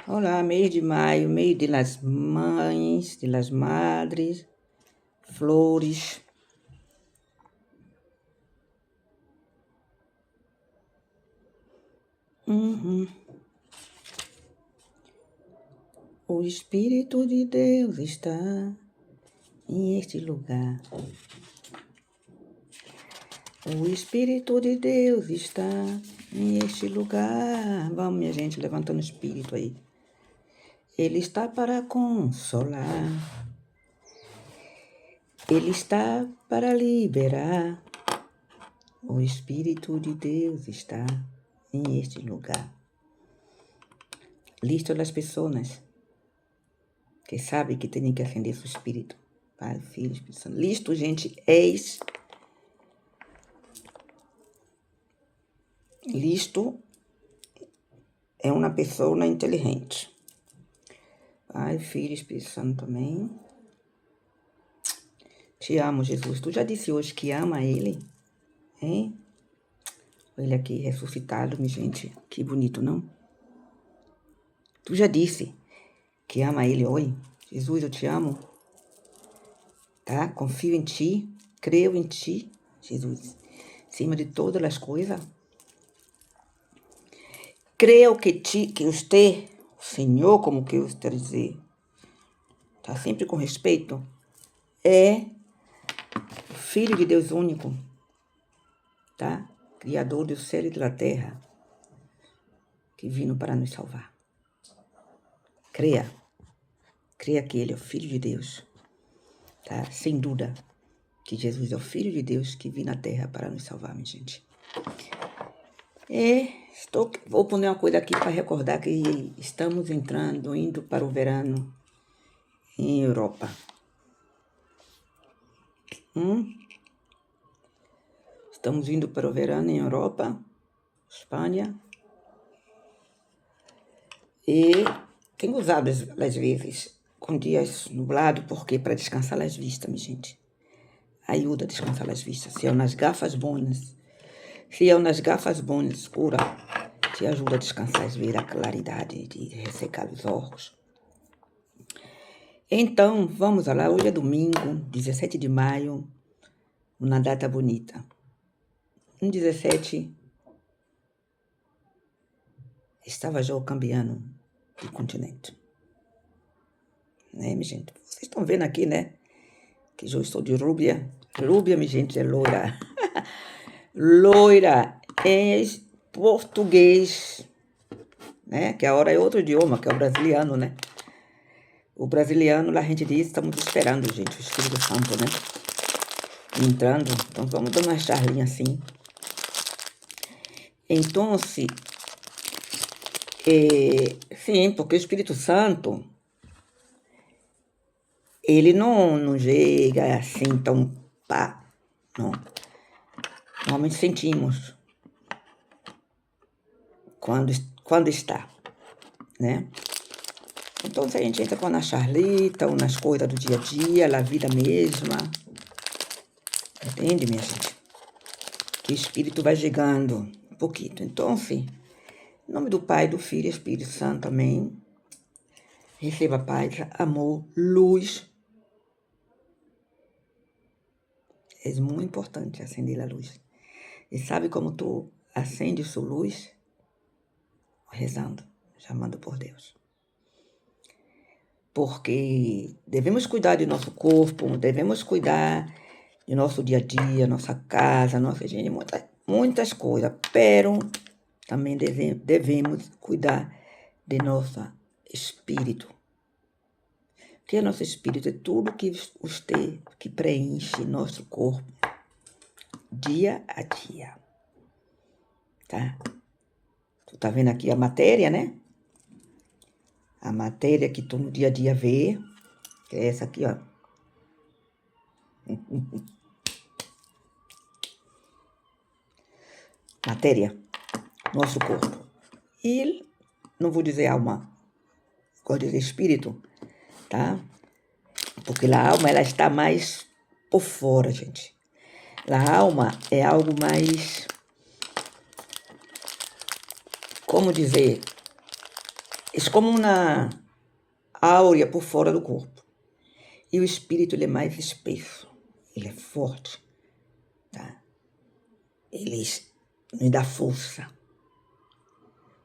Olá, mês de maio, mês de las mães, de las madres, flores. O Espírito de Deus está em este lugar. O Espírito de Deus está em este lugar. Vamos, minha gente, levantando o espírito aí. Ele está para consolar. Ele está para liberar. O Espírito de Deus está em este lugar. Listo as pessoas que sabem que tem que acender seu espírito. Pai, Filho, Espírito Santo. Listo, gente, eis. Listo é uma pessoa inteligente. Pai, Filho, Espírito Santo também. Te amo, Jesus. Tu já disse hoje que ama Ele? Hein? Ele aqui ressuscitado, minha gente. Que bonito, não? Tu já disse que ama Ele hoje? Jesus, eu te amo. Tá? Confio em Ti. Creio em Ti, Jesus. Acima de todas as coisas. Creio que você, o Senhor, como que eu quero dizer, tá sempre com respeito, é o Filho de Deus único, tá? Criador do céu e da terra, que vino para nos salvar. Creia que Ele é o Filho de Deus, tá? Sem dúvida que Jesus é o Filho de Deus que veio na terra para nos salvar, minha gente. Vou poner uma coisa aqui para recordar que estamos indo para o verão em Europa. Estamos indo para o verão em Europa, Espanha. E tenho usado às vezes com dias nublados, porque para descansar as vistas, minha gente. Ajuda a descansar as vistas. Se é nas gafas boas, escura, te ajuda a descansar, ver a claridade, de ressecar os olhos. Então, vamos lá. Hoje é domingo, 17 de maio, uma data bonita. No 17, estava já cambiando de continente. Né, minha gente? Vocês estão vendo aqui, né? Que eu estou de rúbia. Rúbia, minha gente, é loira. Loira em português, né? Que agora é outro idioma, que é o brasiliano, né? O brasiliano, a gente diz, estamos esperando, gente, o Espírito Santo, né? Entrando. Então, vamos dar uma charlinha assim. Então, sim, porque o Espírito Santo, ele não chega assim tão pá, não. Normalmente sentimos quando está, né? Então, se a gente entra com a charlita ou nas coisas do dia a dia, na vida mesma, entende, minha gente? Que o Espírito vai chegando um pouquinho. Então, assim, em nome do Pai, do Filho e do Espírito Santo, amém. Receba paz, amor, luz. É muito importante acender a luz. E sabe como tu acende sua luz? Rezando, chamando por Deus. Porque devemos cuidar do nosso corpo, devemos cuidar do nosso dia a dia, nossa casa, nossa higiene, muitas coisas. Pero também devemos cuidar de nosso espírito. Porque nosso espírito é tudo que preenche nosso corpo dia a dia. Tá? Tu tá vendo aqui a matéria, né? A matéria que tu no dia a dia vê, que é essa aqui, ó. Matéria, nosso corpo. E, não vou dizer alma, vou dizer espírito, tá? Porque a alma, ela está mais por fora, gente. A alma é algo mais, como dizer, é como uma áurea por fora do corpo. E o espírito, ele é mais espesso, ele é forte, tá? Ele nos dá força.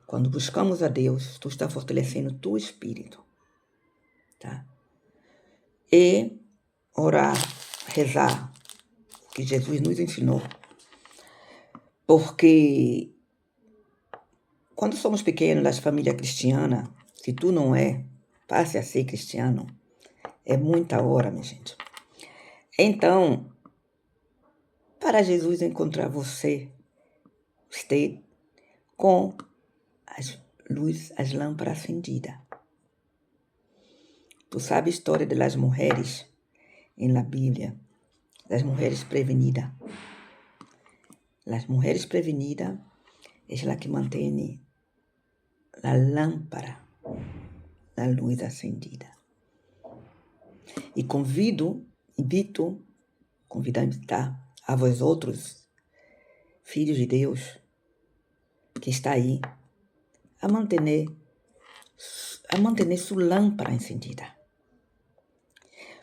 Quando buscamos a Deus, tu está fortalecendo o teu espírito, tá? E orar, rezar, o que Jesus nos ensinou. Porque quando somos pequenos, das famílias cristianas, se tu não é, passe a ser cristiano. É muita hora, minha gente. Então, para Jesus encontrar você com as lâmpadas acendidas. Tu sabe a história das mulheres na Bíblia, das mulheres prevenidas. As mulheres prevenidas é a que mantém a lâmpada da luz acendida. E convido a vós outros, filhos de Deus, que está aí, a manter sua lâmpada acendida.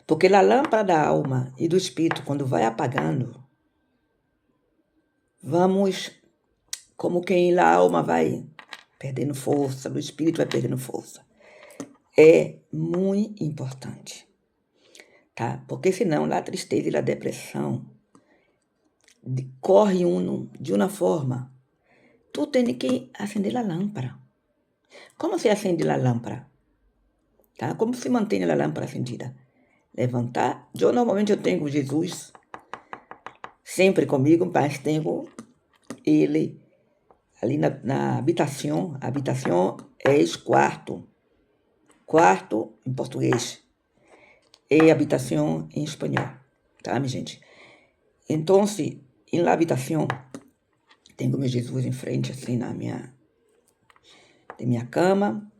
Porque a lâmpada da alma e do espírito, quando vai apagando, vamos, como quem a alma vai perdendo força, o espírito vai perdendo força. É muito importante, tá? Porque senão a tristeza e a depressão corre de uma forma. Tu tem que acender a lâmpada. Como se acende a lâmpada? Tá? Como se mantém a lâmpada acendida? Levantar. Normalmente eu tenho Jesus sempre comigo, mas tenho ele ali na habitação. A habitação é quarto. Quarto em português. E habitação em espanhol. Tá, minha gente? Então, na habitação, tenho meu Jesus em frente, assim, de minha cama.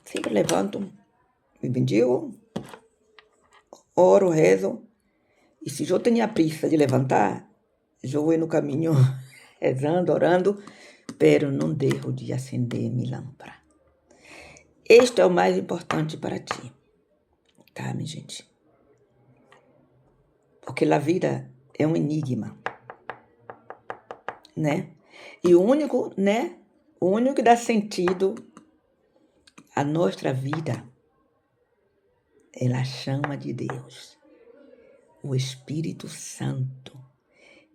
Sempre levanto, me bendigo, oro, rezo. E se eu tenho a pressa de levantar, eu vou no caminho rezando, orando, pero não deixo de acender minha lâmpada. Este é o mais importante para ti, tá, minha gente? Porque a vida é um enigma, né? E o único que dá sentido à nossa vida é a chama de Deus, o Espírito Santo,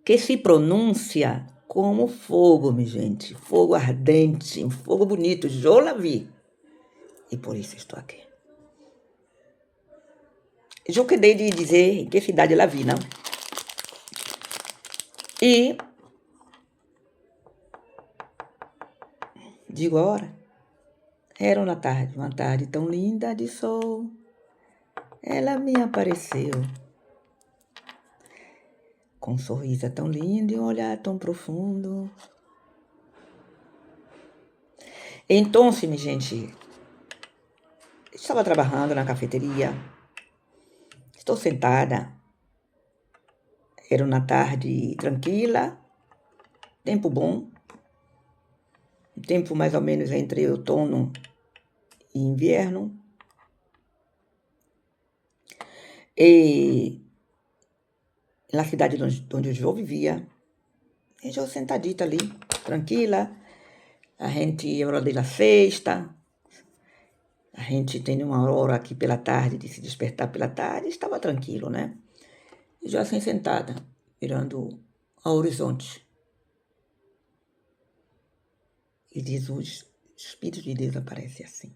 que se pronuncia como fogo, minha gente, fogo ardente, um fogo bonito, eu la vi, e por isso estou aqui. Eu queria dizer em que cidade ela vi, não? E digo a hora. Era uma tarde tão linda de sol. Ela me apareceu com um sorriso tão lindo e um olhar tão profundo. Então, minha gente, estava trabalhando na cafeteria. Estou sentada. Era uma tarde tranquila, tempo bom, tempo mais ou menos entre outono e inverno. E na cidade onde eu vivia, eu sentadita ali, tranquila. A gente, hora da sexta, a gente tem uma hora aqui pela tarde, de se despertar pela tarde, estava tranquilo, né? E já assim sentada, mirando ao horizonte. E Jesus, o Espírito de Deus aparece assim.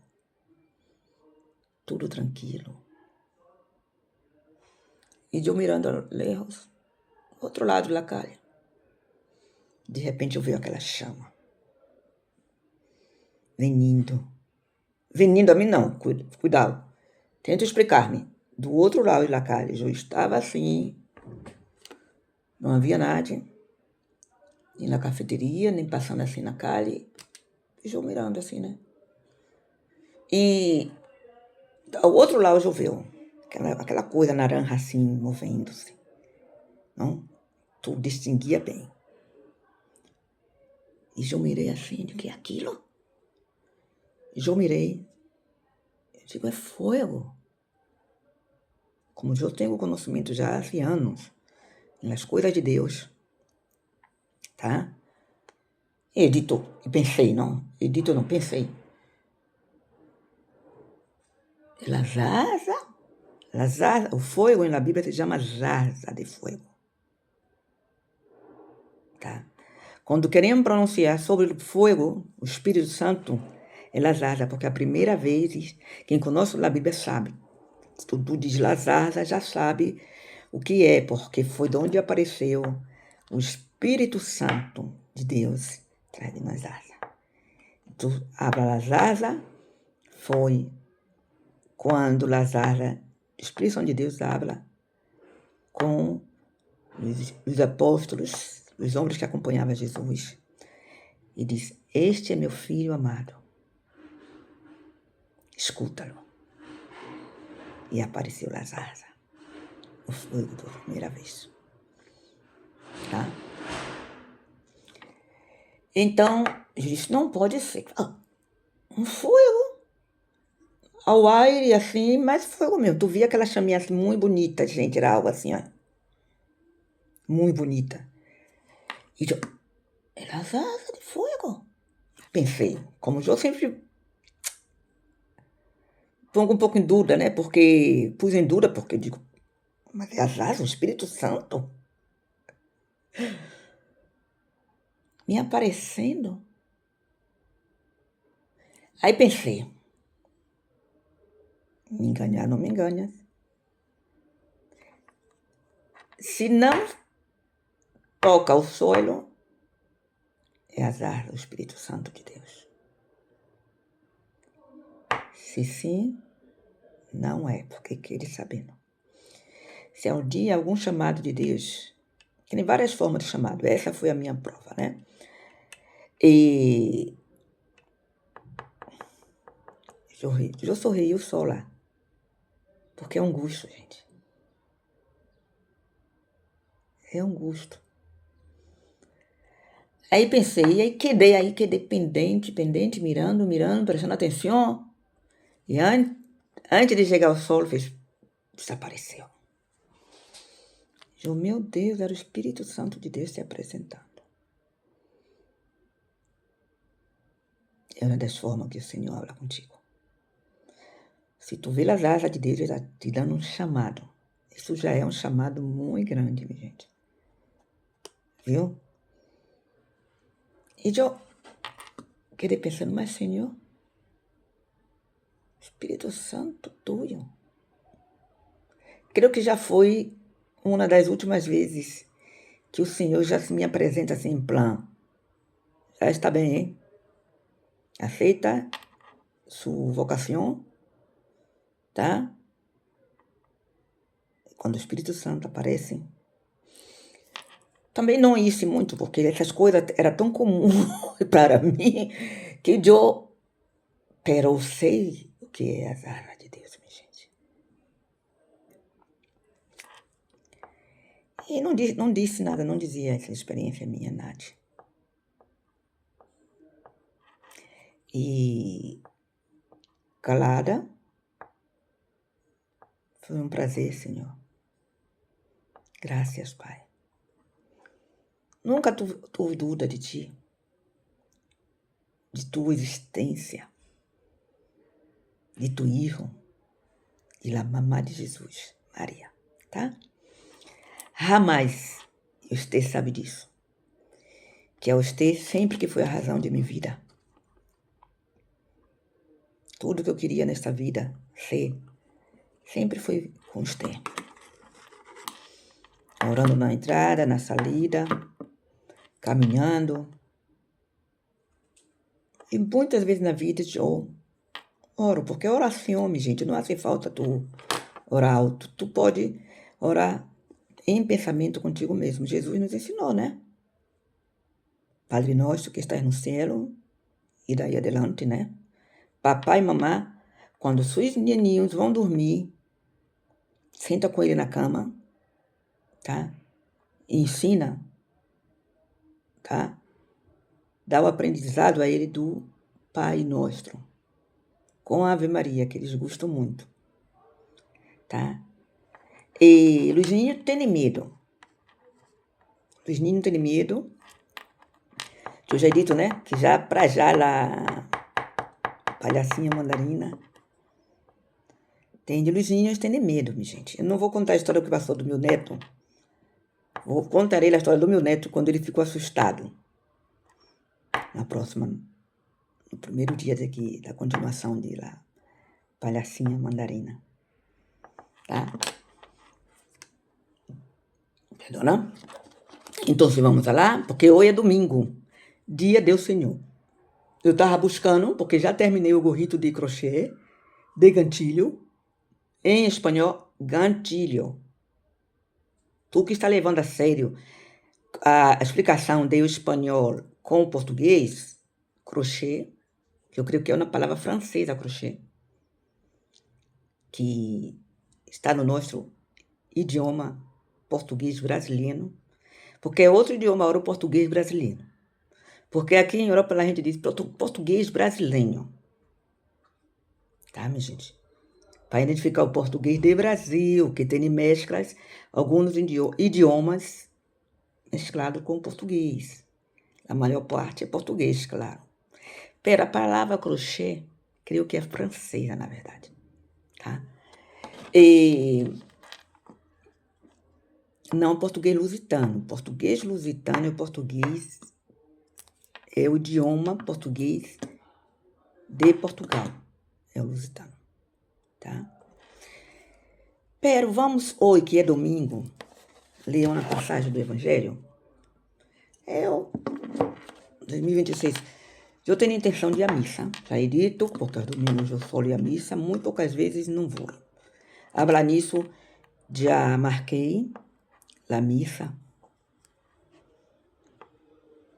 Tudo tranquilo. E eu mirando a lejos, outro lado da calle. De repente eu vejo aquela chama. Venindo a mim não, cuidado. Tento explicar-me. Do outro lado da calle, eu estava assim, não havia nada, nem na cafeteria, nem passando assim na calle, e eu mirando assim, né? E ao outro lado eu vejo aquela coisa naranja assim, movendo-se, não? Tu distinguia bem. E eu mirei assim, o que é aquilo? E eu mirei, Digo, é fogo. Como eu tenho conhecimento já há anos nas coisas de Deus, tá? Pensei. Ela zaza, o fogo na Bíblia se chama zaza de fogo, tá? Quando queremos pronunciar sobre o fogo, o Espírito Santo, ela zaza, porque a primeira vez, quem conhece a Bíblia sabe. Se tu diz zaza, já sabe o que é, porque foi de onde apareceu o Espírito Santo de Deus, traz de nós zaza. Tu habla zaza, foi quando Lazara, o Espírito Santo de Deus habla com os apóstolos, os homens que acompanhavam Jesus, e diz, este é meu filho amado, escuta-lo. E apareceu Lazara, o fogo pela primeira vez. Tá? Então, Jesus não pode ser um fogo ao aire, assim, mas fogo mesmo. Tu via aquela chaminha assim, muito bonita, gente, era algo assim, ó. Muito bonita. E eu, é Lazara de fogo. Pensei, como eu sempre pongo um pouco em dúvida, né? Porque pus em dúvida, porque eu digo, mas é Azaz, o Espírito Santo me aparecendo. Aí pensei, me enganar não me engana. Se não toca o solo, é azar do Espírito Santo de Deus. Se sim, não é, porque querer sabendo. Se é um dia algum chamado de Deus, que tem várias formas de chamado, essa foi a minha prova, né? E eu sorri só lá, porque é um gosto, gente. É um gosto. Aí pensei, aí quedei pendente, mirando, prestando atenção. E antes de chegar ao sol, desapareceu. Eu, meu Deus, era o Espírito Santo de Deus se apresentando. É uma das formas que o Senhor habla contigo. Se tu vê as asas de Deus, ele está te dando um chamado. Isso já é um chamado muito grande, minha gente. Viu? E eu quedei pensando, mas Senhor, Espírito Santo tuyo. Creio que já foi uma das últimas vezes que o Senhor já se me apresenta assim em plano. Já está bem, hein? Aceita sua vocação, tá? Quando o Espírito Santo aparece. Também não isso muito, porque essas coisas eram tão comuns para mim que eu... Pero eu sei o que é as armas de Deus, minha gente. E não disse nada, não dizia essa experiência minha, Nath. E calada, foi um prazer, Senhor. Graças, Pai. Nunca tive dúvida de Ti, de Tua existência, de Tu Hijo, de la mamá de Jesus, Maria, tá? Jamais você sabe disso. Que é você sempre que foi a razão de minha vida. Tudo que eu queria nesta vida ser, sempre foi com você. Orando na entrada, na saída, caminhando. E muitas vezes na vida eu oro, porque oração, minha gente, não hace falta tu orar alto. Tu pode orar em pensamento contigo mesmo. Jesus nos ensinou, né? Padre nosso que estás no céu, e daí adelante, né? Papai e mamãe, quando seus menininhos vão dormir, senta com ele na cama, tá? E ensina, tá? Dá o aprendizado a ele do Pai Nosso. com a Ave Maria, que eles gostam muito, tá? E Luizinho tem medo. Luizinho tem medo. Que eu já dito, né? Que já pra já lá, palhacinha mandarina. Tem de Luizinho, tem medo, minha gente. Eu não vou contar a história que passou do meu neto. Vou contar ele a história do meu neto quando ele ficou assustado. Na próxima, no primeiro dia daqui, da continuação de lá, palhacinha mandarina. Tá? Perdona? Então, vamos lá, porque hoje é domingo, dia do Senhor. Eu estava buscando, porque já terminei o gorrito de crochê, de gantilho, em espanhol, gantilho. Tu que está levando a sério a explicação do espanhol com o português, crochê, que eu creio que é uma palavra francesa, crochê, que está no nosso idioma português brasileiro, porque é outro idioma agora o português brasileiro. Porque aqui em Europa a gente diz português brasileiro. Tá, minha gente? Para identificar o português do Brasil, que tem mesclas, alguns idiomas mesclados com o português. A maior parte é português, claro. Pero a palavra crochê, creio que é francesa, na verdade. Tá? E não português lusitano. Português lusitano é o português, é o idioma português de Portugal. É o lusitano. Tá? Pero vamos hoje, que é domingo, ler uma passagem do Evangelho. Eu, 2026, eu tenho intenção de ir à missa. Já é dito, porque aos domingos eu só ir à missa, muito poucas vezes não vou. Hablar nisso, já marquei a missa.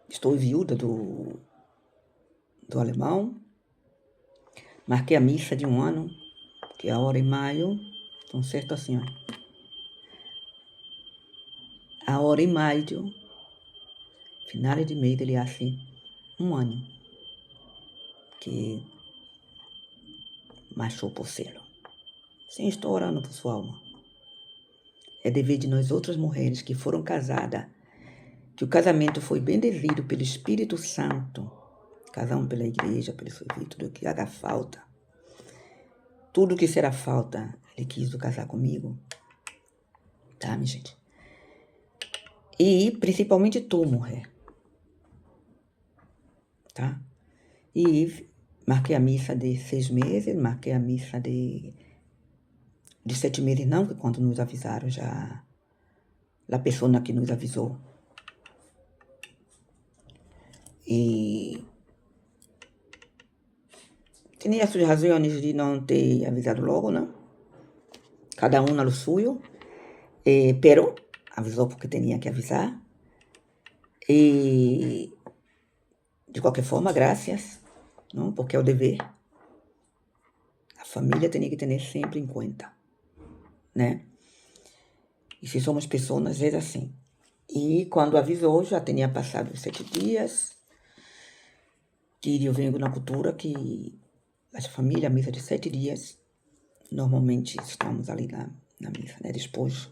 Estou viúva do alemão. Marquei a missa de 1 ano, que é agora em maio. Então, certo assim, ó. Agora em maio, final de mês, ele assim, 1 ano que marchou por céu. Sim, estou orando por sua alma. É dever de nós outras mulheres que foram casadas, que o casamento foi bendezido pelo Espírito Santo, casamos pela igreja, pelo serviço, tudo que haja falta. Tudo que será falta, ele quis casar comigo. Tá, minha gente? E principalmente tu, mulher. Tá? E marquei a missa de 6 meses, marquei a missa de 7 meses não, que quando nos avisaram já, a pessoa que nos avisou. E tinha suas razões de não ter avisado logo, não? Cada um no suyo. Pero avisou porque tinha que avisar. E de qualquer forma, graças, não? Porque é o dever. A família tem que ter sempre em conta, né? E se somos pessoas, é assim. E quando avisou, já tinha passado 7 dias, que eu venho na cultura que as famílias, a missa de 7 dias, normalmente estamos ali na missa, né? Depois,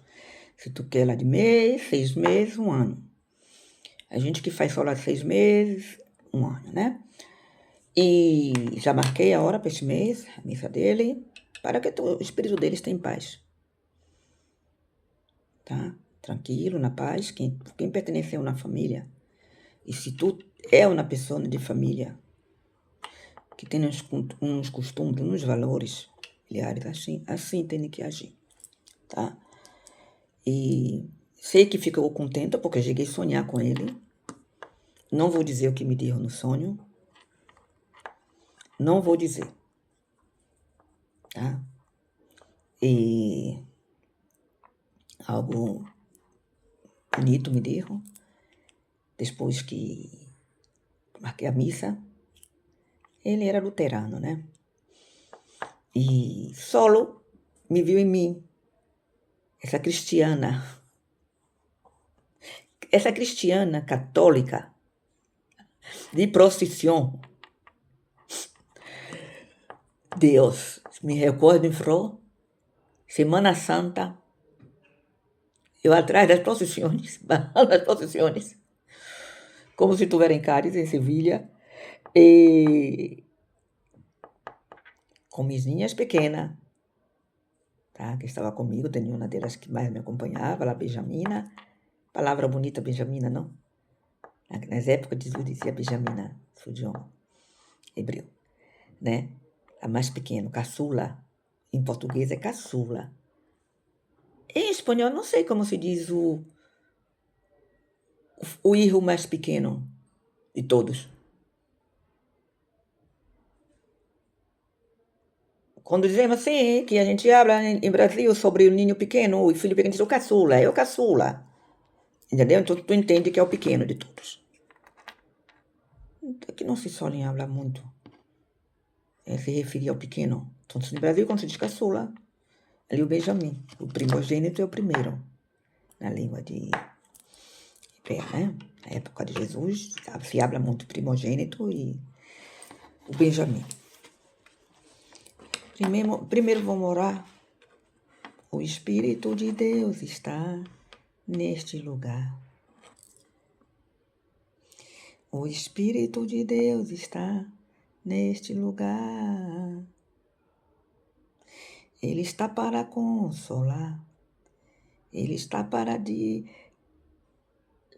se tu quer lá de mês, 6 meses, 1 ano. A gente que faz só lá 6 meses, 1 ano, né? E já marquei a hora para esse mês, a missa dele, para que o espírito dele esteja em paz. Tá? Tranquilo, na paz. Quem perteneceu na família, e se tu é uma pessoa de família que tem uns costumes, uns valores familiares, assim tem que agir, tá? E sei que ficou contente porque eu cheguei a sonhar com ele. Não vou dizer o que me deu no sonho. Não vou dizer, tá? E algo bonito me deu. Depois que marquei a missa, ele era luterano, né? E solo me viu em mim, essa cristiana católica de procissão, Deus, me recordo, Fro, Semana Santa, eu atrás das procissões, das procissões, como se tuviera em Cádiz, em Sevilha, e com minhas pequenas, tá? Que estava comigo, tinha uma delas que mais me acompanhava, a Benjamina, palavra bonita, Benjamina, não? Nas épocas Jesus dizia Benjamina, Fudion, hebreu, né? A mais pequena, caçula, em português é caçula. Em espanhol, não sei como se diz o hijo mais pequeno de todos. Quando dizemos assim, que a gente habla em Brasil sobre o ninho pequeno, o filho pequeno diz o caçula, é o caçula. Entendeu? Então tu entende que é o pequeno de todos. Aqui não se solem falar muito. Se referir ao pequeno. Então, no Brasil, quando se diz caçula, ali o Benjamim. O primogênito é o primeiro. Na língua de pé, né? Na época de Jesus, se habla muito primogênito e o Benjamim. Primeiro vamos orar. O Espírito de Deus está neste lugar. O Espírito de Deus está neste lugar. Ele está para consolar. Ele está para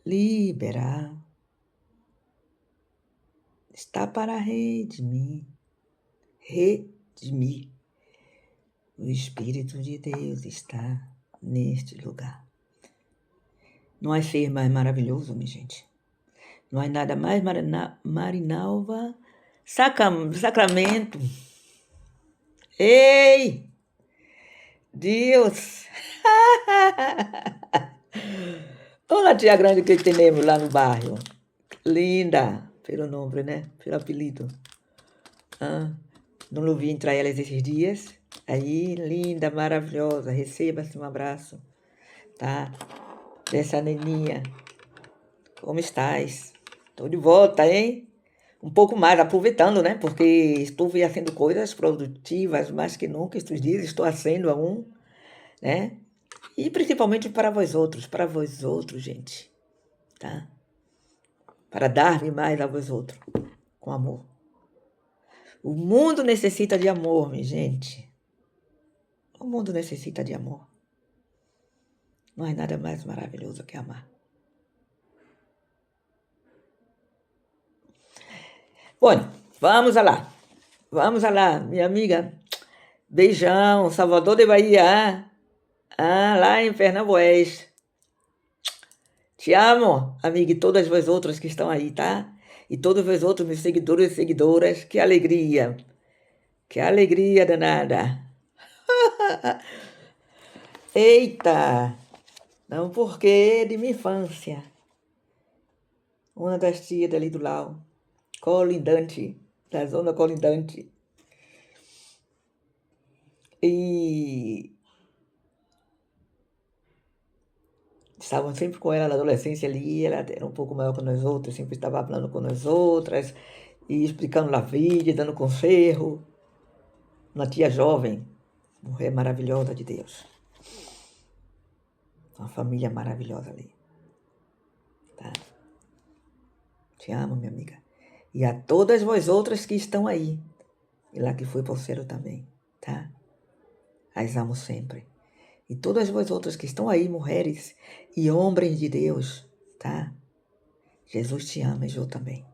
liberar. Está para redimir. Redimir. O Espírito de Deus está neste lugar. Não há ser mais maravilhoso, minha gente. Não há nada mais marinalva. Sacramento. Ei! Deus! Olha a tia grande que temos lá no bairro. Linda, pelo nome, né? Pelo apelido. Não ouvi entrar elas esses dias. Aí, linda, maravilhosa. Receba-se um abraço, tá? Dessa neninha. Como estás? Estou de volta, hein? Um pouco mais, aproveitando, né? Porque estou fazendo coisas produtivas mais que nunca estes dias. Estou fazendo né? E principalmente para vós outros, gente, tá? Para dar-me mais a vós outros, com amor. O mundo necessita de amor, minha gente. O mundo necessita de amor. Não há nada mais maravilhoso que amar. Bom, vamos lá. Vamos lá, minha amiga. Beijão, Salvador de Bahia. Lá em Pernambuco. Te amo, amiga, e todas as outras que estão aí, tá? E todos os outros meus seguidores e seguidoras. Que alegria. Que alegria danada. Eita! Não, porque de minha infância. Uma das tias dali do Lau. Colindante. Da zona colindante. E estavam sempre com ela na adolescência ali, ela era um pouco maior que nós outros, sempre estava falando com nós outras, e explicando a vida, dando conselho. Uma tia jovem, mulher maravilhosa de Deus. Uma família maravilhosa ali. Tá? Te amo, minha amiga. E a todas vós outras que estão aí. E lá que foi parceiro também, tá? As amo sempre. E todas vós outras que estão aí, mulheres e homens de Deus, tá? Jesus te ama e eu também.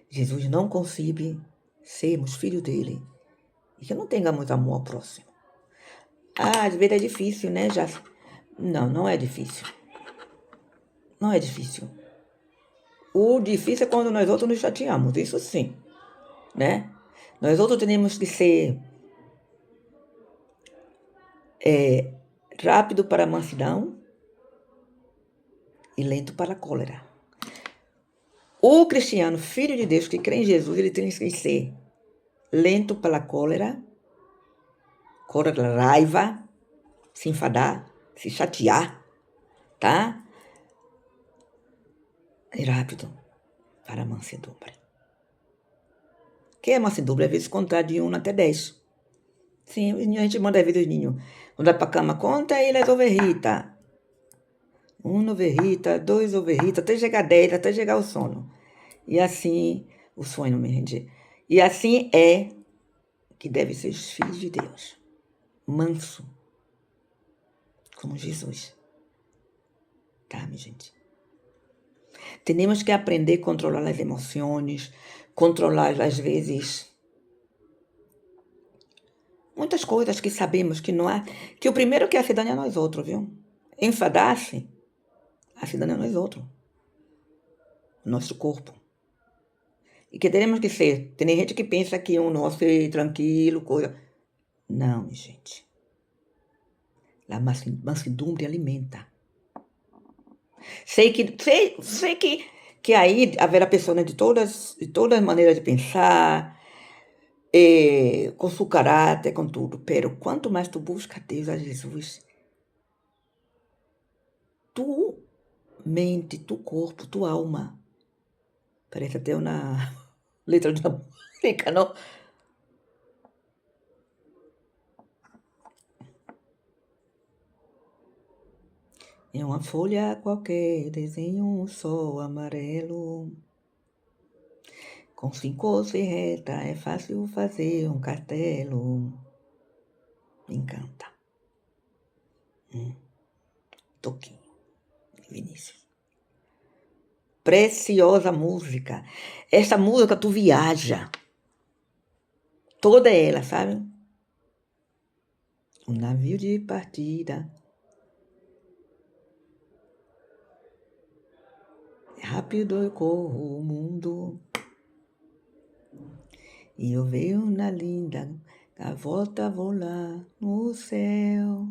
Jesus não concebe sermos filhos dele e que não tenhamos amor ao próximo. Às vezes é difícil, né, já? Não, não é difícil. Não é difícil. O difícil é quando nós outros nos chateamos, isso sim, né? Nós outros temos que ser rápido para a mansidão e lento para a cólera. O cristiano, filho de Deus, que crê em Jesus, ele tem que ser lento para a cólera raiva, se enfadar, se chatear, tá? E rápido para a mansedumbre. Que é mansedumbre, às vezes contar de 1 até 10. Sim, a gente manda às vezes os ninhos. Quando vai pra cama, conta aí as ovelhitas. 1 ovelhita, 2 ovelhitas, até chegar a 10, até chegar o sono. E assim, o sonho, minha gente. E assim é que devem ser os filhos de Deus. Manso, como Jesus. Tá, minha gente? Temos que aprender a controlar as emoções, controlar, às vezes, muitas coisas que sabemos que não há. Que o primeiro que hace dano é nós outros, viu? Enfadar-se, hace dano a nós outros. Nosso corpo. E que teremos que ser. Tem gente que pensa que um nosso é tranquilo, coisa. Não, minha gente. A mansidumbre alimenta. Sei que aí haverá pessoas, né, de todas as maneiras de pensar, com seu caráter, com tudo. Pero quanto mais tu busca Deus, a Jesus, tu mente, tu corpo, tua alma. Parece até uma letra de uma música, não? Em uma folha qualquer, desenho um sol amarelo. Com 5 ou 6 reta, é fácil fazer um castelo. Me encanta. Toquinho, Vinícius. Preciosa música. Essa música tu viaja. Toda ela, sabe? Um navio de partida. Rápido eu corro o mundo. E eu vejo na linda gaivota volar no céu.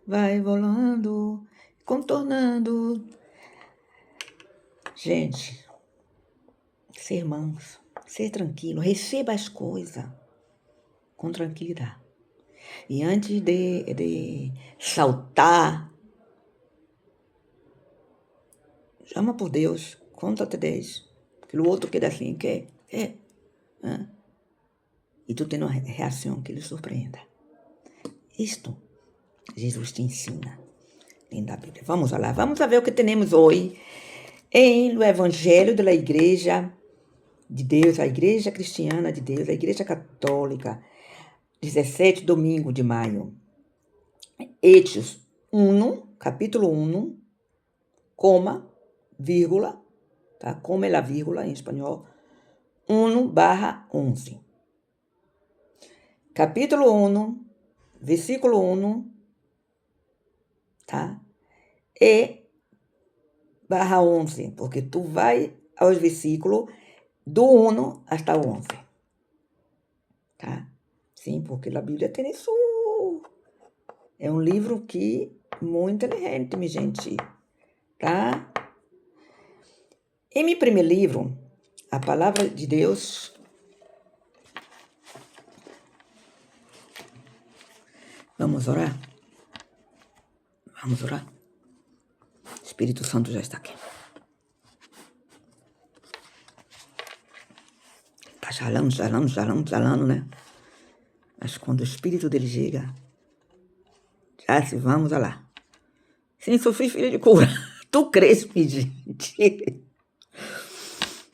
Vai volando, contornando. Gente, ser manso, ser tranquilo, receba as coisas com tranquilidade. E antes de saltar, chama por Deus, conta até 10. Aquele outro que dá assim, quer. E tu tendo uma reação que lhe surpreenda. Isto, Jesus te ensina dentro da Bíblia. Vamos lá, vamos ver o que temos hoje em o Evangelho da Igreja de Deus, a Igreja Cristiana de Deus, a Igreja Católica, 17 domingo de maio. Hechos 1, capítulo 1, coma, vírgula, tá? Como é a vírgula em espanhol, 1/11. Capítulo 1, versículo 1, tá? E barra 11, porque tu vai aos versículos do 1 até o 11. Tá? Sim, porque a Bíblia tem isso. É um livro que muito inteligente, minha gente. Tá? Em meu primeiro livro, a Palavra de Deus. Vamos orar? Vamos orar? O Espírito Santo já está aqui. Está jalando, né? Mas quando o Espírito dele chega, já se vamos lá. Sim, sou filho de cura. Tu crês, minha gente?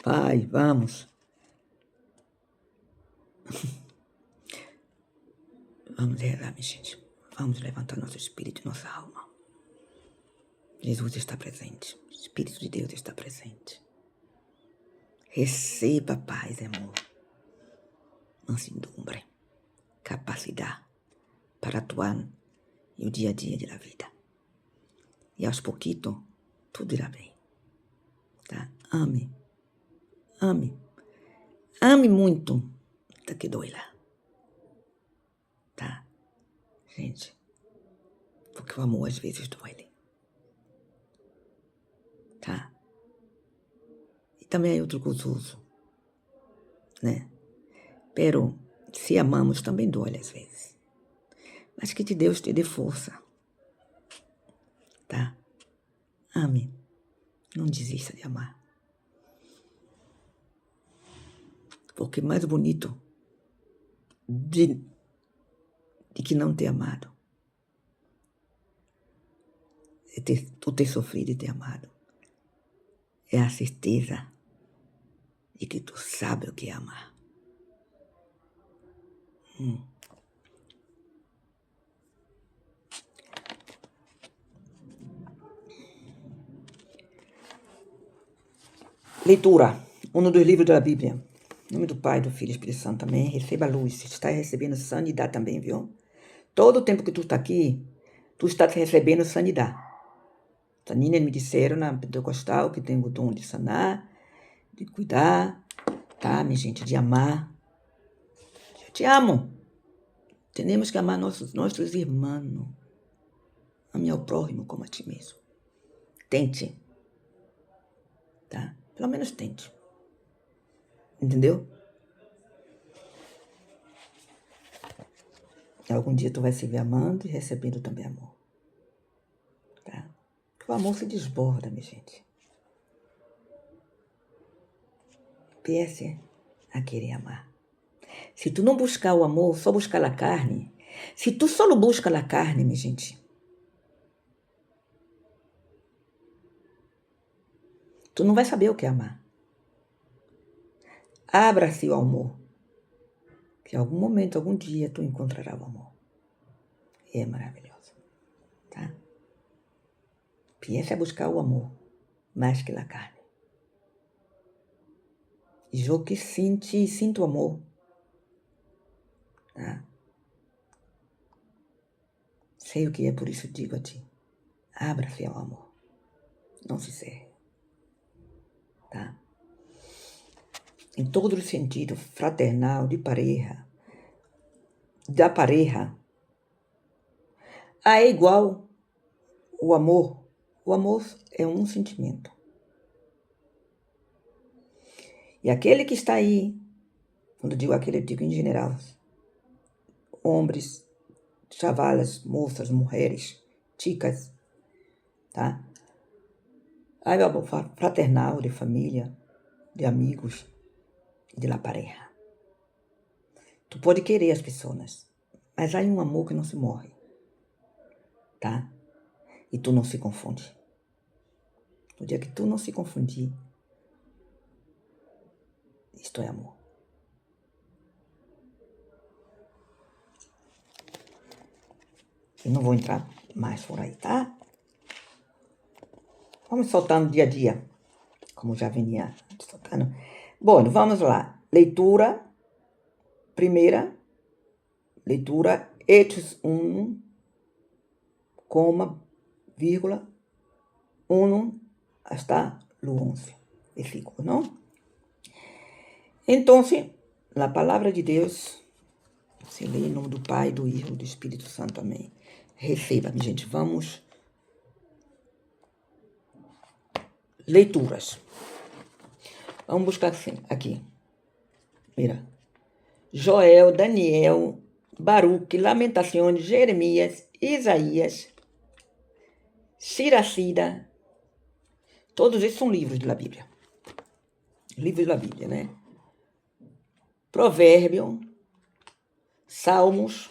Pai, vamos. Vamos rezar, minha gente. Vamos levantar nosso espírito e nossa alma. Jesus está presente. O Espírito de Deus está presente. Receba paz e amor. Mansidumbre. Capacidade para atuar no dia a dia da vida. E aos pouquitos, tudo irá bem. Tá? Ame. Ame. Ame muito. Até que dói lá. Tá? Gente. Porque o amor às vezes dói. Tá? E também é outro gozoso. Né? Pero, se amamos, também dói às vezes. Mas que Deus te dê força. Tá? Ame. Não desista de amar. Porque mais bonito de que não ter amado é tu ter sofrido e ter amado. É a certeza de que tu sabe o que é amar. Leitura. Um dos livros da Bíblia. Em nome do Pai, do Filho e do Espírito Santo também. Receba a luz. Você está recebendo sanidade também, viu? Todo o tempo que tu está aqui, tu está recebendo sanidade. Tanina me disseram na Pentecostal que tem o dom de sanar, de cuidar, tá, minha gente? De amar. Eu te amo. Temos que amar nossos irmãos. Ame ao próximo como a ti mesmo. Tente. Tá? Pelo menos tente. Entendeu? Algum dia tu vai se ver amando e recebendo também amor. Tá? O amor se desborda, minha gente. Pense a querer amar. Se tu não buscar o amor, só buscar a carne. Se tu só não busca a carne, minha gente, tu não vai saber o que é amar. Abra-se ao amor. Que em algum momento, algum dia, tu encontrará o amor. E é maravilhoso. Tá? Pense a buscar o amor, mais que a carne. Eu que sinto amor. Tá? Sei o que é, por isso digo a ti. Abra-se ao amor. Não se cerre. Tá? Em todo o sentido fraternal, de pareja, da pareja, é igual o amor. O amor é um sentimento. E aquele que está aí, quando digo aquele, eu digo em geral, homens, chavalas, moças, mulheres, chicas, tá? Aí o amor fraternal, de família, de amigos, de la pareja. Tu pode querer as pessoas, mas há um amor que não se morre, tá? E tu não se confunde. No dia que tu não se confundir, isto é amor. Eu não vou entrar mais por aí, tá? Vamos soltando dia a dia, como já vinha soltando. Bom, vamos lá. Leitura. Primeira leitura, Hechos 1, vírgula, 1 hasta o 11 versículo, ¿no? Entonces, a palavra de Deus se lê em nome do Pai, do Filho e do Espírito Santo. Amém. Receba, minha gente. Vamos. Leituras. Vamos buscar assim, aqui. Mira. Joel, Daniel, Baruque, Lamentações, Jeremias, Isaías, Siracida. Todos esses são livros da Bíblia. Livros da Bíblia, né? Provérbio, Salmos,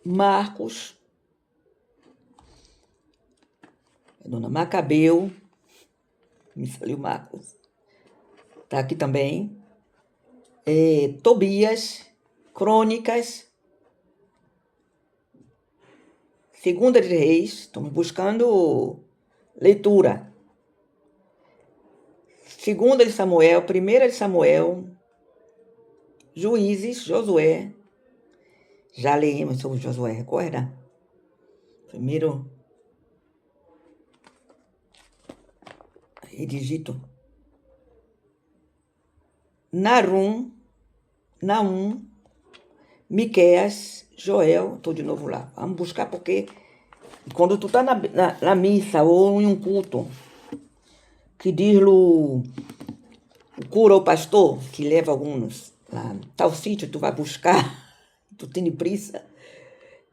Marcos, Dona Macabeu, me saiu Marcos, tá aqui também, Tobias, Crônicas, Segunda de Reis, estamos buscando leitura, Segunda de Samuel, Primeira de Samuel, Juízes, Josué, já lemos sobre Josué, recorda? Primeiro rei de Egito. Naum, Miqueias, Joel, estou de novo lá. Vamos buscar porque quando tu está na missa ou em um culto que diz o cura ou pastor, que leva alguns lá, tal sítio, tu vai buscar, tu tem pressa.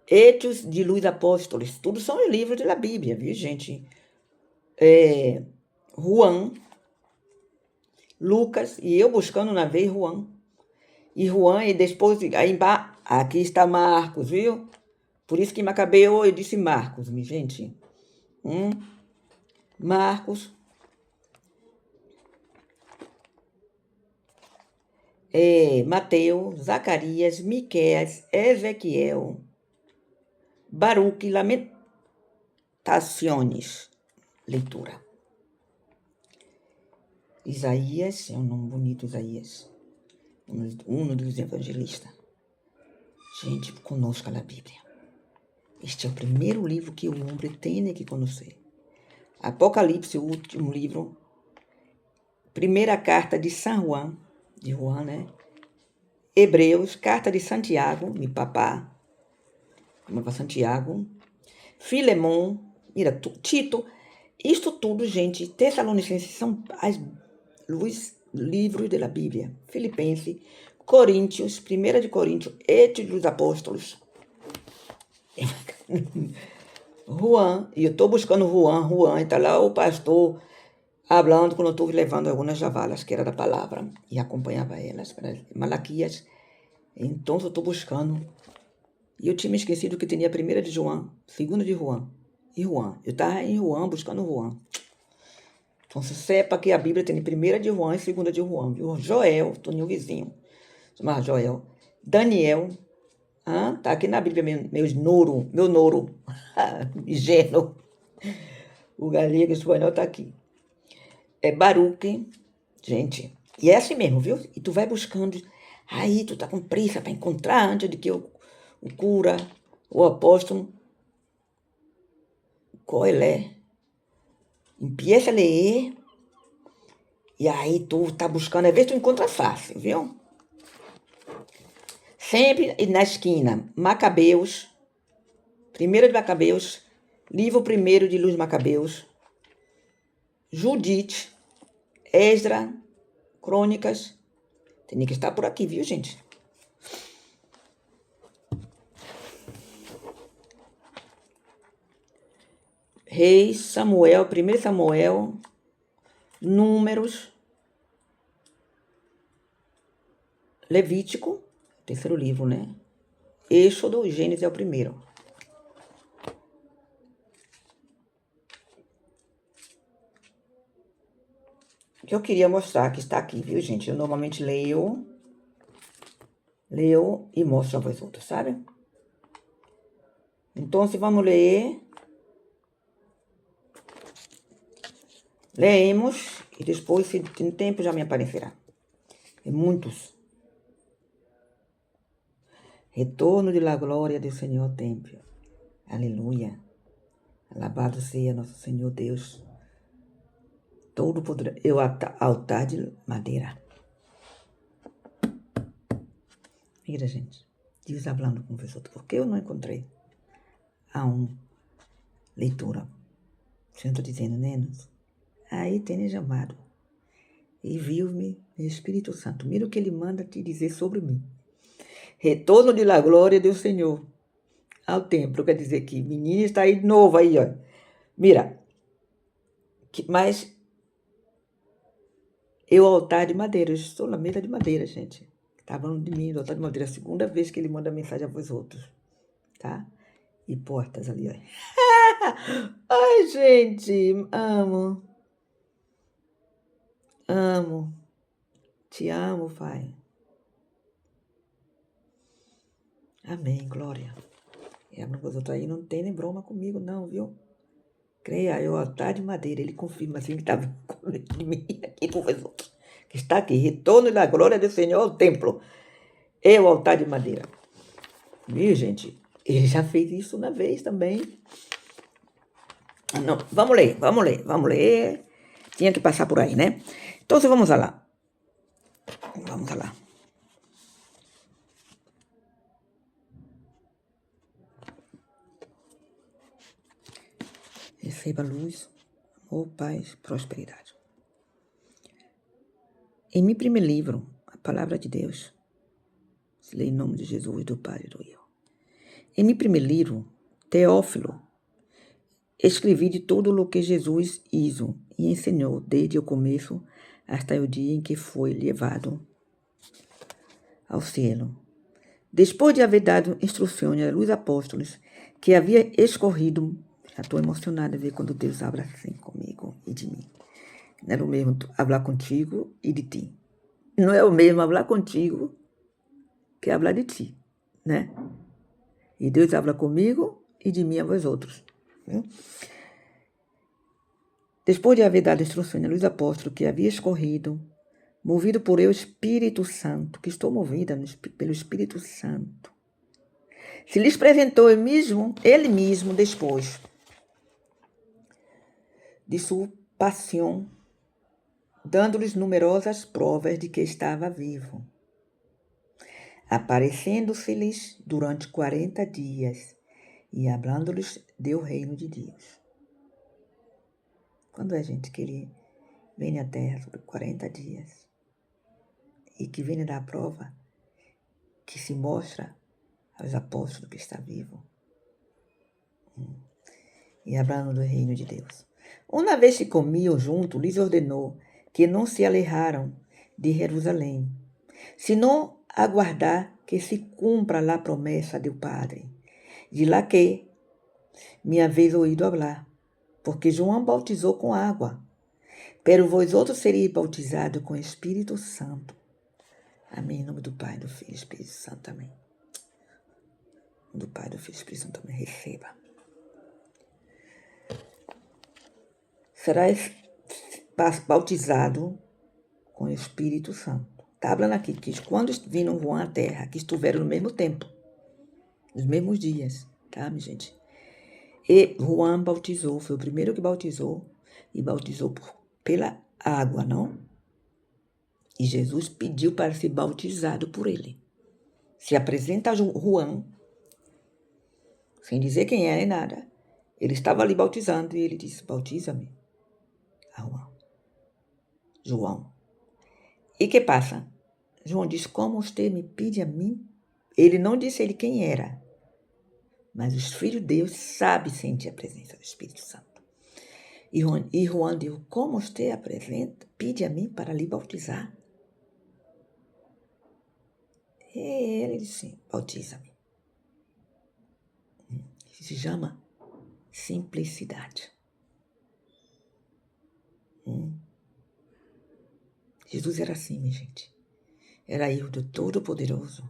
Hechos de Luís Apóstolos, tudo são livros da Bíblia, viu, gente? Juan, Lucas, e eu buscando na vez Juan. E Juan, e depois, aí aqui está Marcos, viu? Por isso que Macabeu, eu disse Marcos, minha gente. Marcos. Mateus, Zacarias, Miqueias, Ezequiel, Baruque, Lamentações. Leitura. Isaías, é um nome bonito, Isaías. Um dos evangelistas. Gente, conosca a Bíblia. Este é o primeiro livro que o homem tem que conhecer. Apocalipse, o último livro. Primeira carta de São Juan, de Juan, né? Hebreus, carta de Santiago, meu papá, chamava Santiago. Filemon, mira, Tito. Isto tudo, gente, Tessalonicenses são os livros da Bíblia. Filipenses, Coríntios, 1 de Coríntios, Hechos dos Apóstolos. Juan, e eu estou buscando Juan, e está lá o pastor falando quando eu estou levando algumas javalas, que era da palavra, e acompanhava elas para Malaquias. Então eu estou buscando. E eu tinha me esquecido que tinha a 1 de João, 2 de Juan, e Juan. Eu estava em Juan, buscando Juan. Então você sepa que a Bíblia tem 1 de Juan e 2 de Juan, viu? Joel, estou no vizinho, chamava Joel. Daniel, tá aqui na Bíblia, meu noro, gênero. O galego, o espanhol tá aqui. Baruque, gente, e é assim mesmo, viu? E tu vai buscando, aí tu tá com pressa para encontrar antes de que o cura, o apóstolo, qual ele é, empieza a ler, e aí tu tá buscando, às vezes tu encontra fácil, viu? Sempre na esquina, Macabeus, 1 de Macabeus, livro 1 de Luz Macabeus, Judite, Esdra, Crônicas, tem que estar por aqui, viu, gente? Reis, Samuel, 1 Samuel, Números, Levítico, terceiro livro, né? Êxodo, Gênesis é o primeiro. O que eu queria mostrar, que está aqui, viu, gente? Eu normalmente leio e mostro a vós outros, sabe? Então, se vamos ler, leemos e depois, se tem tempo, já me aparecerá. É muitos. Retorno de la glória do Senhor ao templo. Aleluia. Alabado seja nosso Senhor Deus. Todo poder. É o altar de madeira. Mira, gente. Deus falando com vocês. Porque eu não encontrei leitura. Eu estou dizendo, nenos. Aí tem chamado. E viu-me o Espírito Santo. Mira o que ele manda te dizer sobre mim. Retorno de la glória do Senhor ao templo. Quer dizer que menina está aí de novo aí, ó. Mira. Mas eu altar de madeira. Eu estou na mesa de madeira, gente. Tá falando de mim, do altar de madeira. A segunda vez que ele manda mensagem a vós outros. Tá? E portas ali, ó. Ai, gente. Amo. Te amo, Pai. Amém, glória. E a vós outros aí não tem nem broma comigo, não, viu? Creia, é o altar de madeira. Ele confirma assim que está de mim aqui com vós outros. Que está aqui. Retorno da glória do Senhor ao templo. É o altar de madeira. Viu, gente? Ele já fez isso uma vez também. Não, vamos ler. Tinha que passar por aí, né? Então, vamos lá. Receba luz, amor, paz, prosperidade. Em meu primeiro livro, a palavra de Deus, se lê em nome de Jesus, do Pai e do Filho. Em meu primeiro livro, Teófilo, escrevi de tudo o que Jesus hizo e ensinou desde o começo até o dia em que foi levado ao cielo. Depois de haver dado instruções aos apóstolos que havia escorrido, já estou emocionada de ver quando Deus habla assim comigo e de mim. Não é o mesmo falar contigo e de ti. Não é o mesmo falar contigo que falar de ti, né? E Deus habla comigo e de mim a vós outros. Né? Depois de haver dado instruções aos apóstolos que havia escorrido, movido por eu Espírito Santo, que estou movida pelo Espírito Santo, se lhes apresentou ele mesmo depois de sua paixão, dando-lhes numerosas provas de que estava vivo, aparecendo-se-lhes durante 40 dias e falando-lhes do reino de Deus. Quando é, gente, que ele vem à Terra por 40 dias e que vem dar a prova que se mostra aos apóstolos que está vivo e falando do reino de Deus. Uma vez que comiam junto, lhes ordenou que não se alejaram de Jerusalém, senão aguardar que se cumpra a promessa do Padre, de lá que me haveis ouído falar, porque João bautizou com água, pero vós outros sereis bautizados com Espírito Santo. Amém. Em nome do Pai, do Filho e do Espírito Santo. Amém. Em nome do Pai, do Filho e do Espírito Santo. Amém. Receba. Serás bautizado com o Espírito Santo. Está falando aqui que quando viram João à terra, que estiveram no mesmo tempo, nos mesmos dias, tá, minha gente? E João bautizou, foi o primeiro que bautizou, e bautizou pela água, não? E Jesus pediu para ser bautizado por ele. Se apresenta a João, sem dizer quem é nem nada. Ele estava ali bautizando e ele disse, bautiza-me. João. E que passa? João diz, como você me pede a mim? Ele não disse ele quem era. Mas os filhos de Deus sabem sentir a presença do Espírito Santo. E João disse, como você apresenta, pede a mim para lhe bautizar? E ele disse, bautiza-me. Isso se chama simplicidade. Jesus era assim, minha gente. Era Hijo do Todo-Poderoso.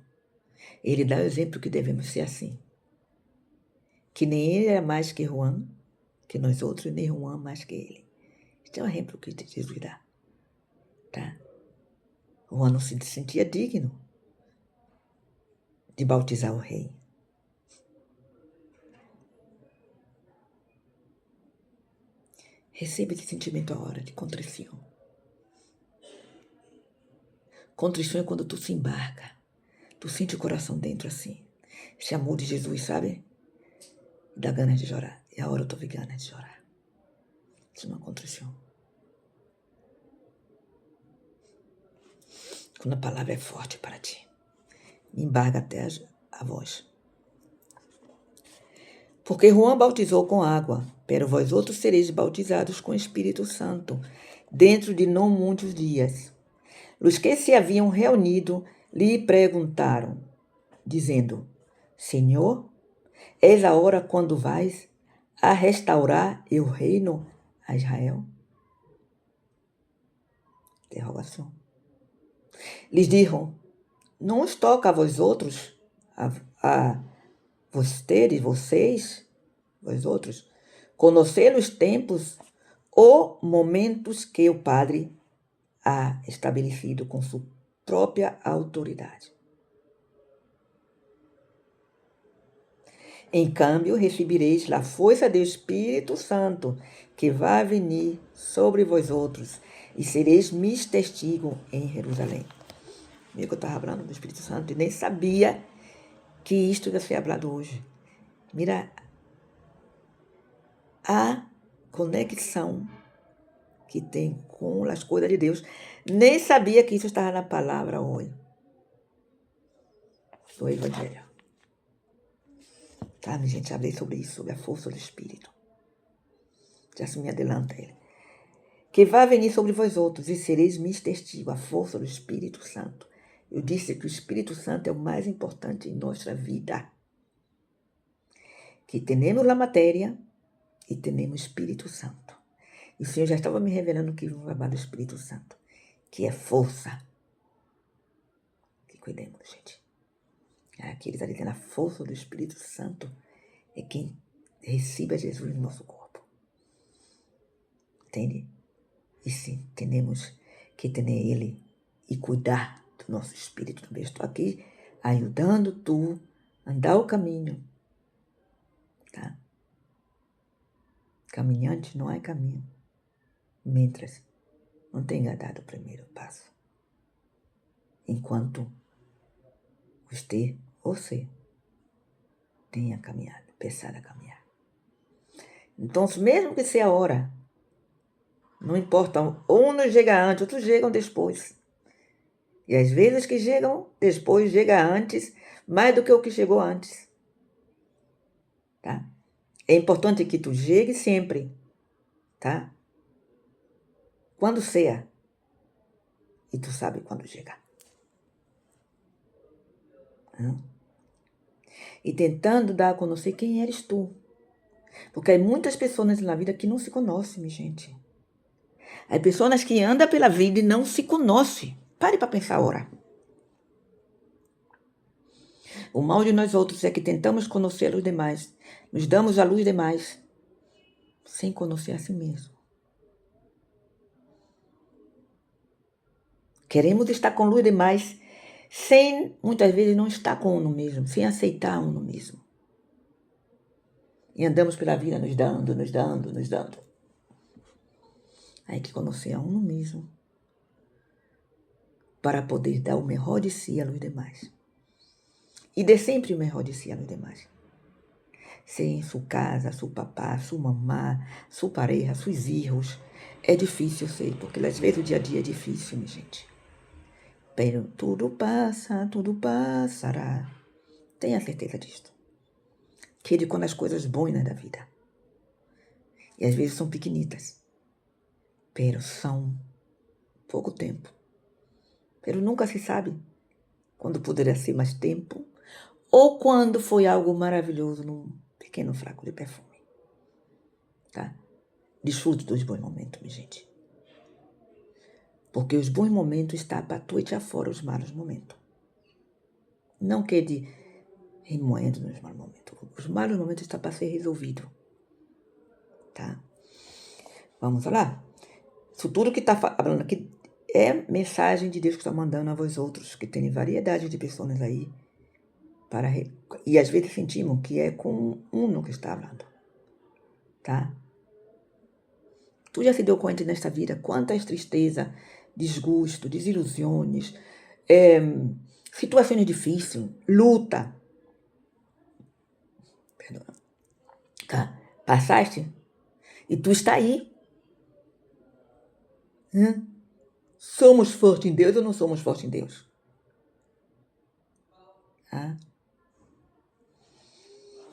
Ele dá o exemplo que devemos ser assim. Que nem ele era mais que João, que nós outros, nem João mais que ele. Este é o exemplo que Jesus dá. Tá? João não se sentia digno de bautizar o rei. Receba esse sentimento a hora de contrição. Contrição é quando tu se embarca. Tu sente o coração dentro assim. Esse amor de Jesus, sabe? Dá ganas de chorar. E a hora eu tô com ganas de chorar. Isso é uma contrição. Quando a palavra é forte para ti. Me embarga até a voz. Porque João bautizou com água, pero vós outros sereis bautizados com o Espírito Santo, dentro de não muitos dias. Os que se haviam reunido lhe perguntaram, dizendo, Senhor, és a hora quando vais a restaurar o reino a Israel? Interrogação. Lhes dijo, não os toca a vós outros, vocês, vós outros, conhecer os tempos ou momentos que o Padre há estabelecido com sua própria autoridade. Em câmbio, recebereis a força do Espírito Santo, que vai venir sobre vós outros, e sereis meus testigos em Jerusalém. Eu estava falando do Espírito Santo e nem sabia que isto ia ser falado hoje. Mira a conexão que tem com as coisas de Deus. Nem sabia que isso estava na palavra hoje. Do Evangelho. Tá, minha gente? Falei sobre isso, sobre a força do Espírito. Já se me adelanta ele. Que vai venir sobre vós outros e sereis meus testigos, a força do Espírito Santo. Eu disse que o Espírito Santo é o mais importante em nossa vida. Que temos a matéria e temos o Espírito Santo. E o Senhor já estava me revelando que o trabalho do Espírito Santo, que é força. Que cuidemos, gente. Aqui ele está dizendo, a força do Espírito Santo é quem recebe Jesus no nosso corpo. Entende? E sim, temos que ter ele e cuidar do nosso espírito também. Estou aqui ajudando tu a andar o caminho. Tá? Caminhante não é caminho. Mientras não tenha dado o primeiro passo. Enquanto você tenha caminhado, pensado a caminhar. Então, mesmo que seja a hora, não importa, uns chegam antes, outros chegam depois. E às vezes que chegam depois, chega antes, mais do que o que chegou antes. Tá? É importante que tu chegue sempre, tá? Quando seja. E tu sabe quando chegar. E tentando dar a conhecer quem eres tu. Porque há muitas pessoas na vida que não se conhecem, minha gente. Há pessoas que andam pela vida e não se conhecem. Pare para pensar agora. O mal de nós outros é que tentamos conhecer os demais. Nos damos a luz demais. Sem conhecer a si mesmo. Queremos estar com luz demais, sem, muitas vezes, não estar com uno mesmo, sem aceitar uno mesmo. E andamos pela vida nos dando. Aí que conhecer a uno mesmo, para poder dar o melhor de si a luz demais. E dê sempre o melhor de si a luz demais. Seja em sua casa, seu papá, sua mamá, sua pareja, seus filhos. É difícil, eu sei, porque às vezes o dia a dia é difícil, minha gente. Pero tudo passa, tudo passará. Tenha certeza disto. Que quando as coisas boas da vida. E às vezes são pequenitas. Pero são pouco tempo. Pero nunca se sabe quando poderia ser mais tempo. Ou quando foi algo maravilhoso num pequeno fraco de perfume. Tá? Desfrute dos bons momentos, minha gente. Porque os bons momentos estão para tu echar fora os maus momentos. Não quede remoendo nos maus momentos. Os maus momentos estão para ser resolvidos. Tá? Vamos lá? Isso tudo que está falando aqui é mensagem de Deus que está mandando a vós outros, que tem variedade de pessoas aí. E às vezes sentimos que é com um que está falando. Tá? Tu já se deu conta nesta vida quantas tristezas, desgosto, desilusões, situações difíceis, luta. Perdão. Tá? Passaste? E tu está aí. Somos fortes em Deus ou não somos fortes em Deus?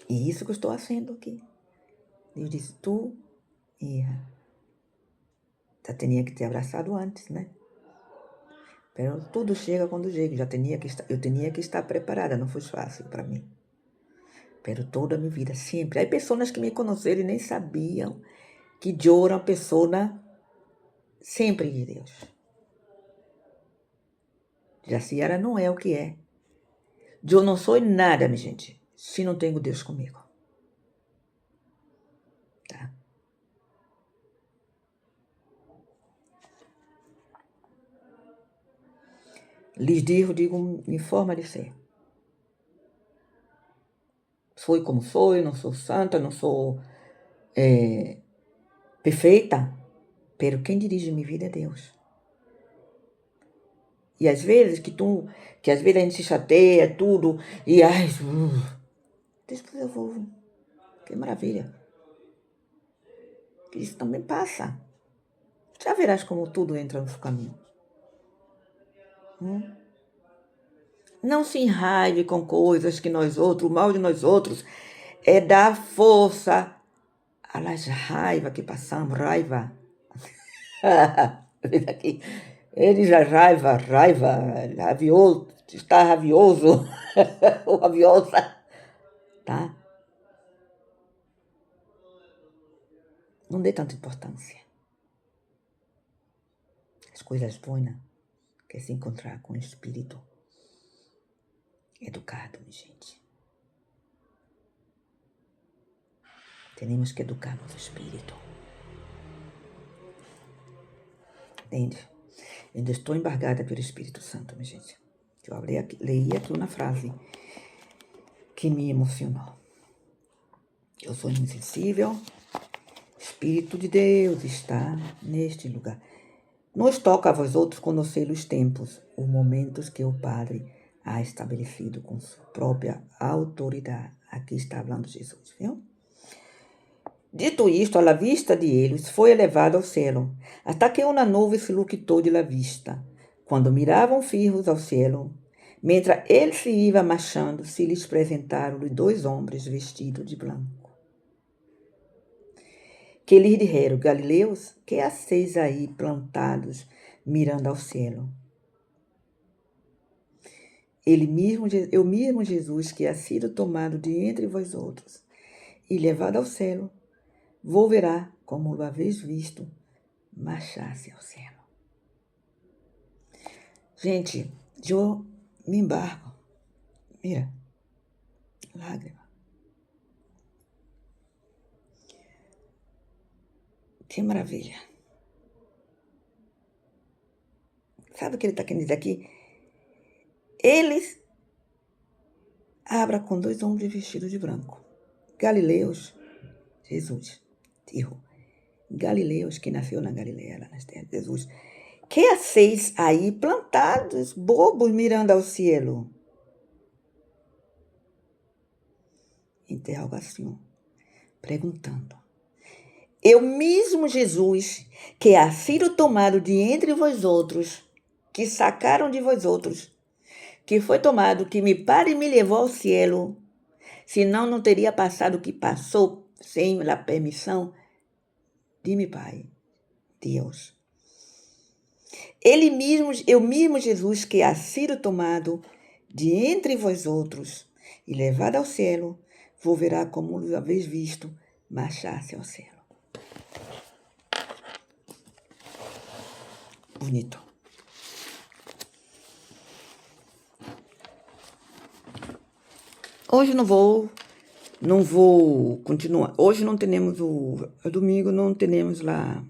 E isso que eu estou fazendo aqui. Deus disse, tu, hija, já tinha que ter abraçado antes, né? Pero tudo chega quando chega. Eu tinha que estar preparada, não foi fácil para mim. Pero toda a minha vida, sempre. Há pessoas que me conheceram e nem sabiam que eu era uma pessoa sempre de Deus. Jaciara não é o que é. Eu não sou nada, minha gente, se não tenho Deus comigo. Tá? Lhes digo em forma de ser. Sou como sou, não sou santa, não sou perfeita, pero quem dirige minha vida é Deus. E às vezes que às vezes a gente se chateia, tudo, e ai, depois eu vou, que maravilha. Que isso também passa. Já verás como tudo entra no seu caminho. Não se enraive com coisas que nós outros, o mal de nós outros, é dar força às raiva que passamos, raiva. Aqui. Eles a rabioso, está rabioso, ou rabiosa, tá? Não dê tanta importância. As coisas boas, que é se encontrar com o espírito educado, minha gente. Temos que educar nosso espírito. Entende? Eu ainda estou embargada pelo Espírito Santo, minha gente. Eu leí aqui uma frase que me emocionou. Eu sou insensível, Espírito de Deus está neste lugar. Nos toca a vós outros conhecer os tempos, os momentos que o Padre ha estabelecido com sua própria autoridade. Aqui está falando Jesus, viu? Dito isto, a vista de eles foi elevada ao céu, até que uma nuvem se lhe quitou de la vista. Quando miravam firmes ao céu, mentre ele se ia marchando, se lhes apresentaram-lhe 2 homens vestidos de branco. Que lhes disseram: Galileus, que hacéis aí plantados, mirando ao céu? Eu mesmo Jesus, que ha sido tomado de entre vós outros e levado ao céu, volverá, como o haveis visto, marchar-se ao céu. Gente, eu me embarco. Mira, lágrima. Que maravilha. Sabe o que ele está querendo dizer aqui? Eles abra com 2 homens vestidos de branco. Galileus, Jesus, dijo. Galileus, que nasceu na Galileia, lá nas terras de Jesus. Que hacéis aí plantados, bobos, mirando ao cielo? Interrogação. Perguntando. Eu mesmo, Jesus, que ha sido tomado de entre vós outros, que sacaram de vós outros, que foi tomado, que me pare e me levou ao cielo, senão não teria passado o que passou sem a permissão de meu Pai, Deus. Eu mesmo, Jesus, que ha sido tomado de entre vós outros e levado ao céu, volverá como o haveis visto, marchar-se ao céu. Bonito. Hoje não vou continuar. Hoje não temos domingo não temos lá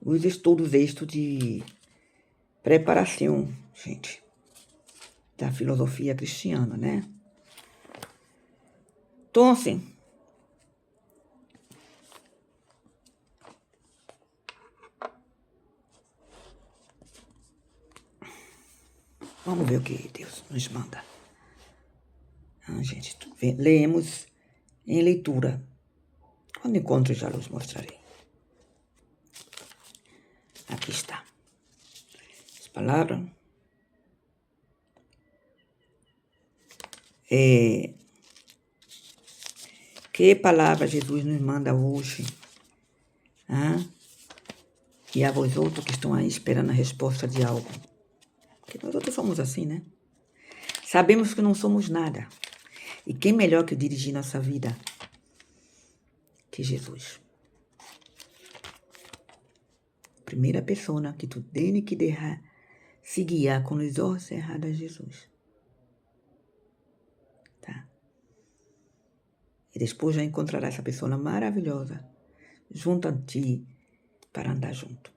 os estudos de preparação, gente, da filosofia cristiana, né? Então, assim, vamos ver o que Deus nos manda. Gente, lemos em leitura. Quando encontro já os mostrarei. Aqui está. As palavras. Que palavra Jesus nos manda hoje? E a vós outros que estão aí esperando a resposta de algo. Porque nós outros somos assim, né? Sabemos que não somos nada. E quem melhor que dirigir nossa vida que Jesus? Primeira pessoa que tu tem que deixar se guiar com os olhos cerrados a Jesus. Tá? E depois já encontrará essa pessoa maravilhosa junto a ti para andar junto.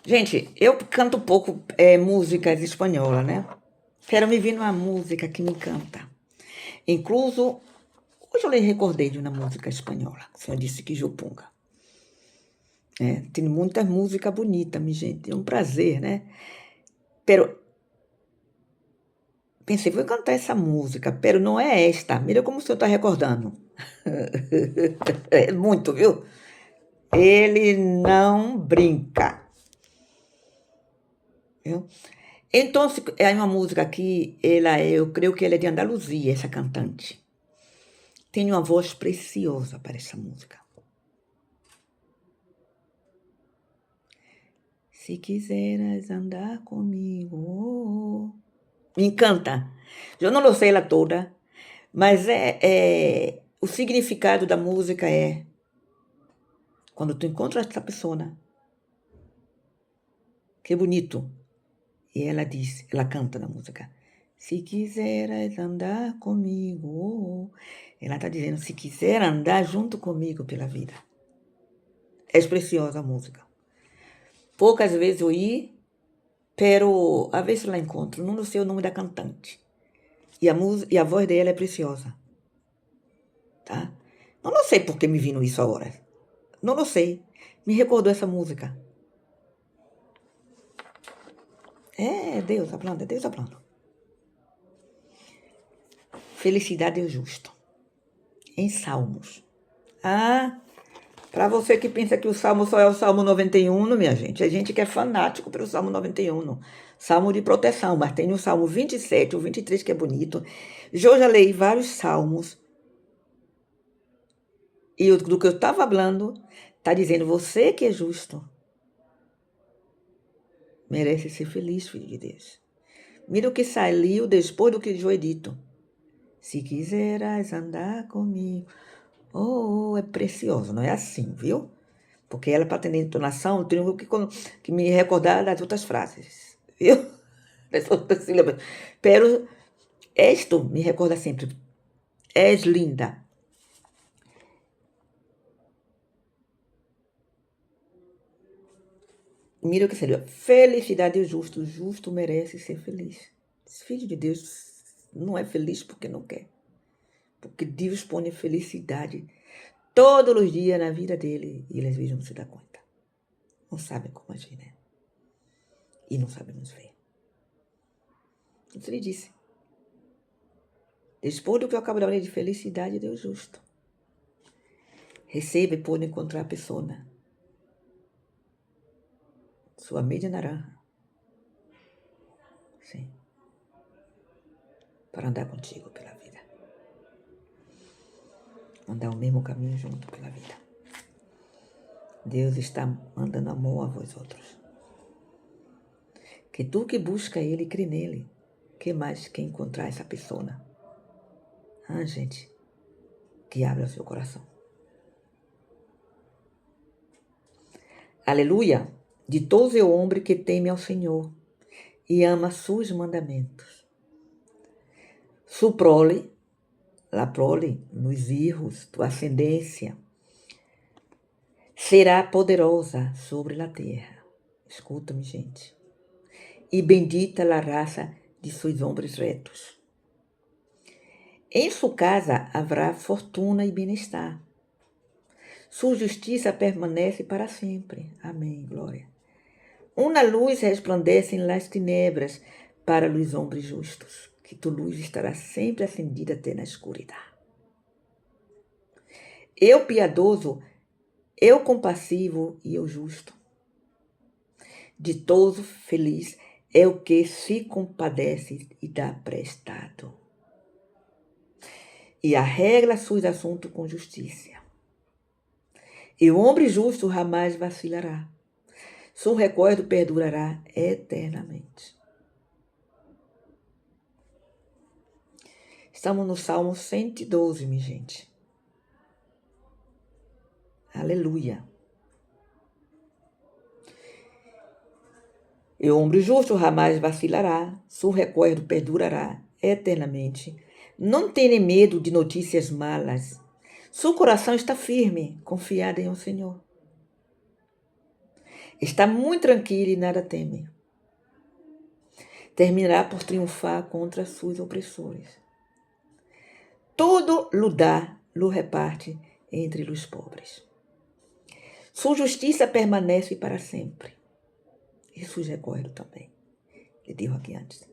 Gente, eu canto pouco músicas espanholas, né? Quero me vir numa música que me encanta. Incluso, hoje eu lhe recordei de uma música espanhola. A senhora disse que Jupunga. Tem muitas músicas bonitas, minha gente. É um prazer, né? Pero pensei, vou cantar essa música, pero não é esta. Mira como o senhor está recordando. É muito, viu? Ele não brinca. Viu? Então, é uma música aqui, eu creio que ela é de Andaluzia, essa cantante. Tem uma voz preciosa para essa música. Se quiseras andar comigo. Me encanta. Eu não sei ela toda, mas o significado da música é quando tu encontras essa pessoa, que bonito. E ela diz, ela canta na música, se quiseras andar comigo. Ela está dizendo, se quiser andar junto comigo pela vida. É preciosa a música. Poucas vezes eu ia, pero a ver se lá encontro. Não sei o nome da cantante. E a voz dela é preciosa. Tá? Não sei por que me vindo isso agora. Não sei. Me recordou essa música. É Deus falando, é Deus falando. Felicidade é o justo. Em Salmos. Para você que pensa que o Salmo só é o Salmo 91, minha gente. A gente que é fanático pelo Salmo 91. Salmo de proteção, mas tem o Salmo 27, o 23 que é bonito. Eu já leí vários salmos. E do que eu estava falando, está dizendo, você que é justo, merece ser feliz, filho de Deus. Mira o que saiu depois do que foi dito. Se quiseras andar comigo. Oh, é precioso, não é assim, viu? Porque ela, para ter entonação, eu tenho que me recordar das outras frases, viu? Das outras sílabas. Pero esto me recorda sempre. És linda. Mira o que seria. Felicidade do justo. O justo merece ser feliz. Esse filho de Deus não é feliz porque não quer. Porque Deus põe felicidade todos os dias na vida dele e eles não se dão conta. Não sabem como agir, né? E não sabem nos ver. Então ele disse. Depois do que eu acabo de falar de felicidade, Deus justo. Receba e pode encontrar a pessoa. Sua meia naranja. Sim. Para andar contigo pela vida. Andar o mesmo caminho junto pela vida. Deus está mandando amor a vós outros. Que tu que busca Ele e crê nele, que mais quer encontrar essa pessoa? Gente, que abra o seu coração. Aleluia! Ditoso é o homem que teme ao Senhor e ama seus mandamentos. Su prole, la prole, nos erros, tua ascendência, será poderosa sobre a terra. Escuta-me, gente. E bendita a raça de seus homens retos. Em sua casa haverá fortuna e bem-estar. Sua justiça permanece para sempre. Amém, glória. Uma luz resplandece em las tinieblas para os homens justos, que tua luz estará sempre acendida até na escuridão. Eu piedoso, eu compassivo e eu justo. Ditoso, feliz é o que se compadece e dá prestado. E arregla seus assuntos com justiça. E o homem justo jamais vacilará. Seu recordo perdurará eternamente. Estamos no Salmo 112, minha gente. Aleluia. E o homem justo jamais vacilará. Seu recordo perdurará eternamente. Não tenha medo de notícias malas. Seu coração está firme, confiado em o Senhor. Está muito tranquilo e nada teme. Terminará por triunfar contra seus opressores. Todo lhe dá, lhe reparte entre os pobres. Sua justiça permanece para sempre. E seus recordos também. Ele disse aqui antes.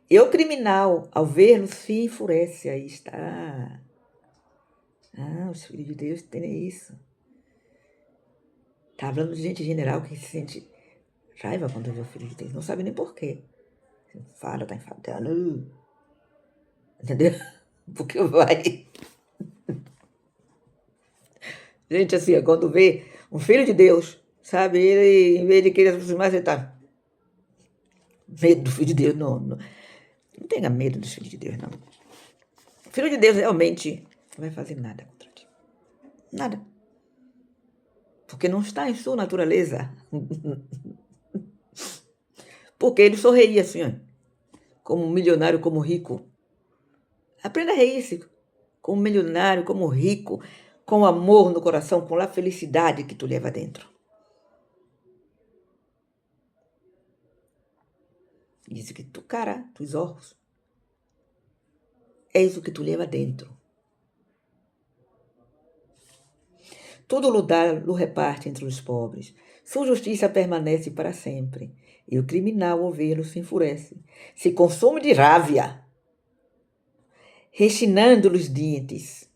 E o criminal, ao vê-lo, se enfurece. Aí está. Os filhos de Deus têm isso. Está falando de gente general que se sente raiva quando vê o filho de Deus. Não sabe nem por quê. Fala, está enfadando. Entendeu? Porque vai. Gente, assim, quando vê um filho de Deus Sabe? Ele, em vez de querer se aproximar, você tá medo do Filho de Deus. Não, não, não tenha medo dos filhos de Deus, não. O Filho de Deus realmente não vai fazer nada contra ti. Nada. Porque não está em sua natureza. Porque ele sorria assim, ó, como milionário, como rico. Aprenda a rir-se como milionário, como rico, com amor no coração, com a felicidade que tu leva dentro. Diz que tu cara, tus olhos, é isso que tu leva dentro. Todo lugar lo reparte entre os pobres. Sua justiça permanece para sempre. E o criminal ao vê-lo se enfurece. Se consome de rávia, rechinando os dentes.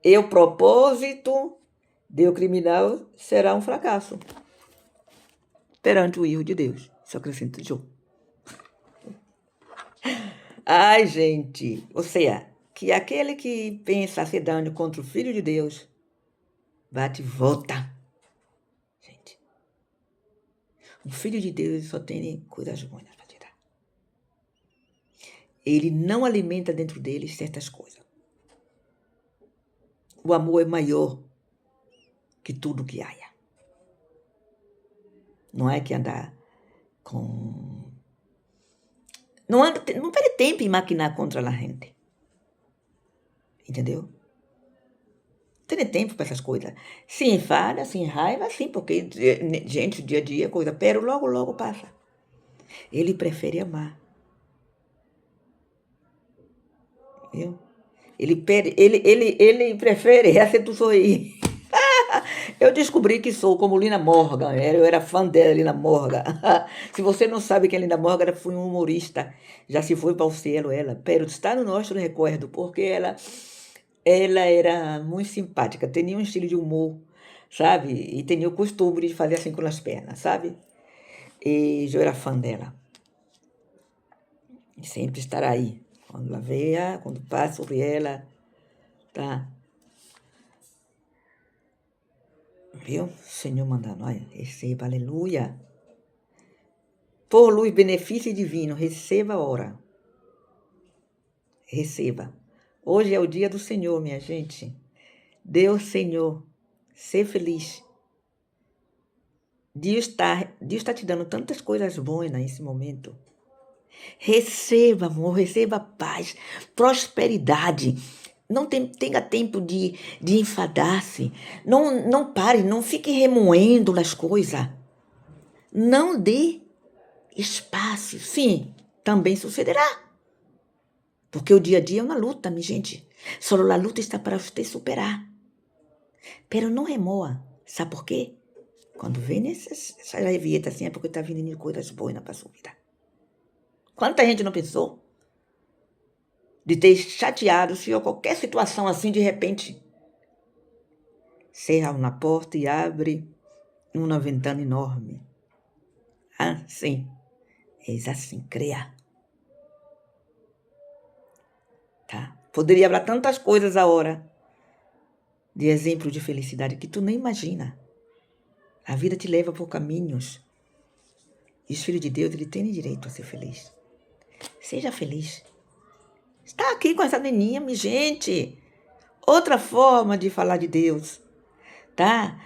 E o propósito do criminal será um fracasso perante o erro de Deus. Isso acrescenta João. Ai, gente, ou seja, que aquele que pensa ser dano contra o Filho de Deus, bate e volta. Gente, um Filho de Deus só tem coisas boas para te dar. Ele não alimenta dentro dele certas coisas. O amor é maior que tudo que há. Não é que andar com... Não perde tempo em maquinar contra a gente. Entendeu? Não tem tempo para essas coisas. Se enfada, se raiva, sim, porque, gente, dia a dia, coisa, pero logo, logo passa. Ele prefere amar. Viu? Ele prefere essa tu sorrir. Eu descobri que sou como Lina Morgan. Eu era fã dela, Lina Morgan. Se você não sabe quem é Lina Morgan, ela foi uma humorista. Já se foi para o céu, ela. Pero está no nosso recuerdo, porque ela era muito simpática. Tinha um estilo de humor, sabe? E tinha o costume de fazer assim com as pernas, sabe? E eu era fã dela. E sempre estará aí. Quando ela veia, quando passa sobre ela, tá? Viu? Senhor mandando, olha, receba, aleluia. Por luz, benefício divino, receba a hora. Receba. Hoje é o dia do Senhor, minha gente. Deus, Senhor, ser feliz. Deus está te dando tantas coisas boas nesse momento. Receba, amor, receba paz, prosperidade. Não tenha tempo de enfadar-se. Não pare, não fique remoendo as coisas. Não dê espaço. Sim, também sucederá. Porque o dia a dia é uma luta, minha gente. Só a luta está para você superar. Pero não remoa. Sabe por quê? Quando vem essa levieta assim, é porque está vindo coisas boas na sua vida. Quanta gente não pensou de ter chateado se ou qualquer situação assim, de repente, cerra uma porta e abre uma ventana enorme. Ah, sim. Eis assim, creia. Tá? Poderia haver tantas coisas agora de exemplo de felicidade que tu nem imagina. A vida te leva por caminhos. E os filhos de Deus, eles têm direito a ser feliz. Seja feliz. Está aqui com essa neninha, minha gente. Outra forma de falar de Deus. Tá?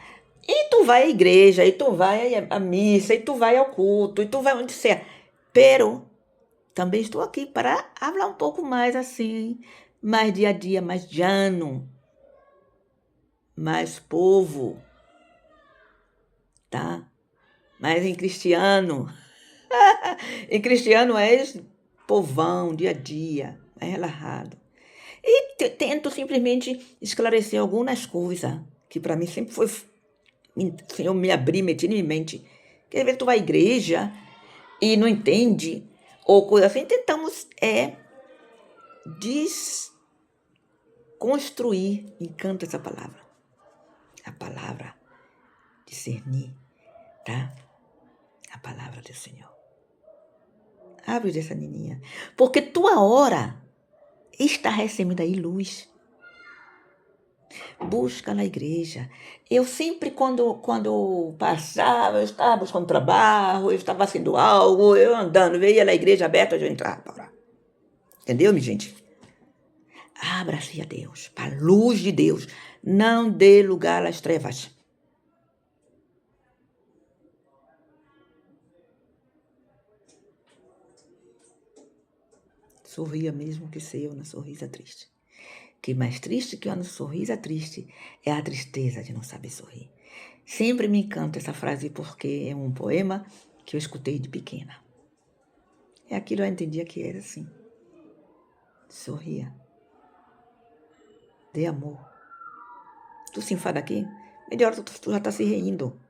E tu vai à igreja, e tu vai à missa, e tu vai ao culto, e tu vai onde seja. Pero também estou aqui para falar um pouco mais assim, mais dia a dia, mais llano, mais povo, tá? Mais em cristiano. Em cristiano é povão, dia a dia, é relaxado. E tento simplesmente esclarecer algumas coisas que para mim sempre foi... Senhor, me abrir, meter em mente. Quer ver, tu vai à igreja e não entende, ou coisa assim. Tentamos desconstruir, me encanta essa palavra. A palavra discernir, tá? A palavra do Senhor. Abre dessa neninha. Porque tua hora está recebendo aí luz. Busca na igreja. Eu sempre, quando passava, eu estava buscando trabalho, eu estava fazendo algo, eu andando, veia na igreja aberta, eu entrava para orar. Entendeu, minha gente? Abra-se a Deus, para a luz de Deus. Não dê lugar às trevas. Sorria mesmo que seja uma sorrisa triste. Que mais triste que uma sorrisa triste é a tristeza de não saber sorrir. Sempre me encanta essa frase porque é um poema que eu escutei de pequena. É aquilo eu entendia que era assim. Sorria. Dê amor. Tu se enfada aqui? Melhor tu já tá se rindo.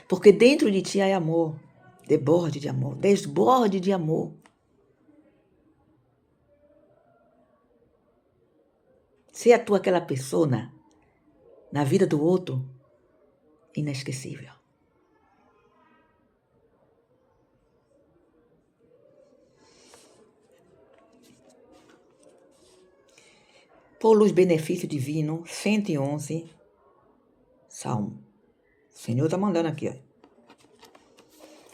Porque dentro de ti há amor. Desborde de amor. Desborde de amor. Seja tu aquela pessoa na vida do outro inesquecível. Pelos benefícios divinos, 111, Salmo. O Senhor está mandando aqui, ó.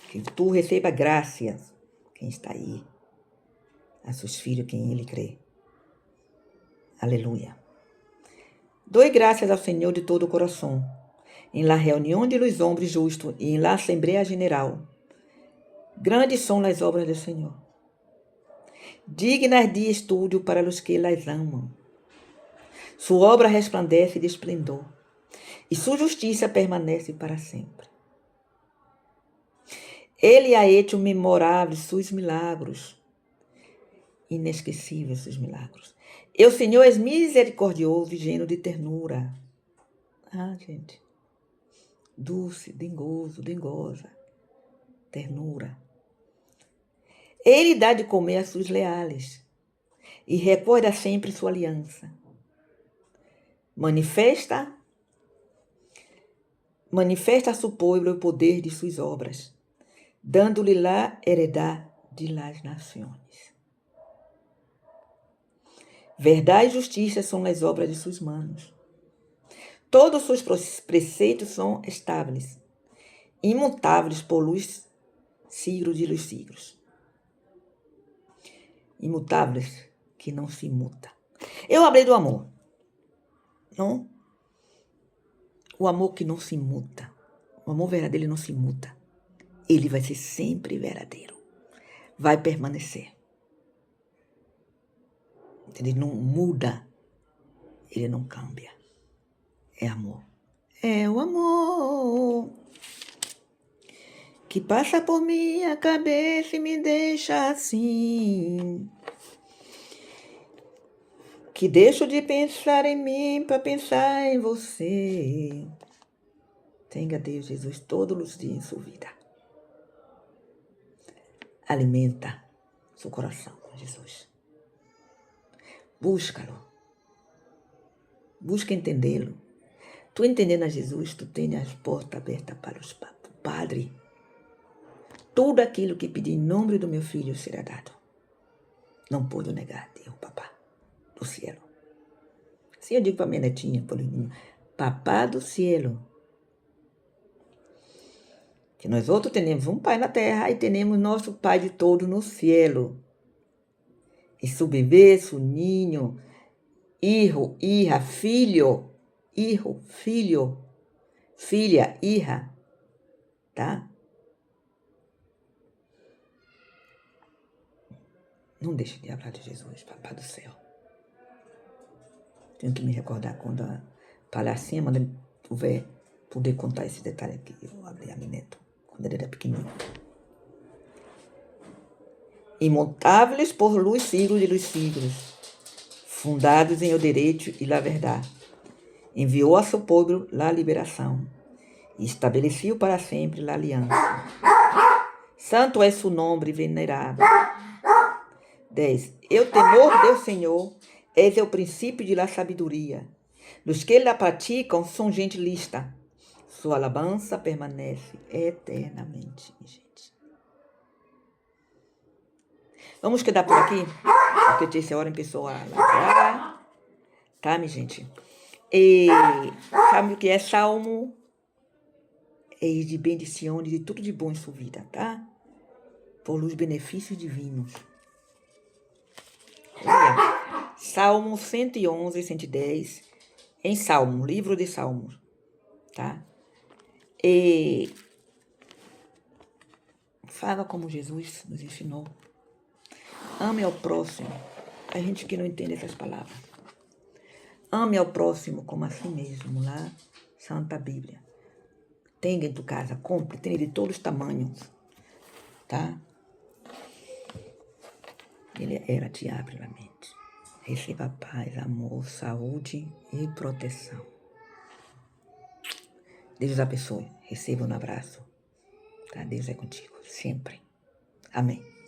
Que tu receba graças, quem está aí, a seus filhos, quem ele crê. Aleluia. Doe graças ao Senhor de todo o coração, em la reunião de los homens justos e em la Assembleia General. Grandes são as obras do Senhor. Dignas de estudo para os que las amam. Sua obra resplandece de esplendor, e sua justiça permanece para sempre. Ele ha hecho memoráveis seus milagros, inesquecíveis seus milagros. E o Senhor é misericordioso e lleno de ternura. Ah, gente. Dulce, dengoso, dengosa. Ternura. Ele dá de comer a seus leais e recorda sempre sua aliança. Manifesta a seu povo o poder de suas obras, dando-lhe la heredade de las nações. Verdade e justiça são as obras de suas mãos. Todos os seus preceitos são estáveis, imutáveis por luz siglos de luz siglos. Imutáveis, que não se muta. Eu falei do amor, não? O amor que não se muta. O amor verdadeiro não se muta. Ele vai ser sempre verdadeiro. Vai permanecer. Ele não muda. Ele não cambia. É amor. É o amor que passa por minha cabeça e me deixa assim. Que deixo de pensar em mim para pensar em você. Tenha Deus Jesus todos os dias em sua vida. Alimenta seu coração com Jesus. Busca-lo. Busca entendê-lo. Tu entendendo a Jesus, tu tens as portas abertas para o Padre. Tudo aquilo que pedi em nome do meu filho será dado. Não pode negar, Deus, papá do cielo. Assim eu digo para minha netinha, Paulinho, papá do cielo. Que nós outros temos um pai na terra e temos nosso pai de todo no cielo. E su bebê, su ninho, hijo, hija, filho, hijo, filho, filha, hija, tá? Não deixe de falar de Jesus, Papai do céu. Tenho que me recordar quando a palhacinha, quando ele poder contar esse detalhe aqui. Eu abri a minha neto, quando ele era pequenininho. Imutáveis por luz siglos de luz siglos, fundados em o direito e la verdade. Enviou a seu povo la liberação e estabeleceu para sempre la aliança. Santo é seu nome venerável. 10. O temor do Senhor é o princípio de la sabedoria. Os que la praticam são gente lista. Sua alabança permanece eternamente, gente. Vamos quedar por aqui? Porque essa hora em pessoa lá. Tá, minha gente? E sabe o que é Salmo? É de bendição, de tudo de bom em sua vida, tá? Por os benefícios divinos. Salmo 111, 110, em Salmo, livro de Salmos, tá? E fala como Jesus nos ensinou. Ame ao próximo. A gente que não entende essas palavras. Ame ao próximo como a si mesmo, lá, Santa Bíblia. Tenha em tua casa, compre, tenha de todos os tamanhos, tá? Ela te abre a mente. Receba paz, amor, saúde e proteção. Deus abençoe. Receba um abraço. Tá? Deus é contigo, sempre. Amém.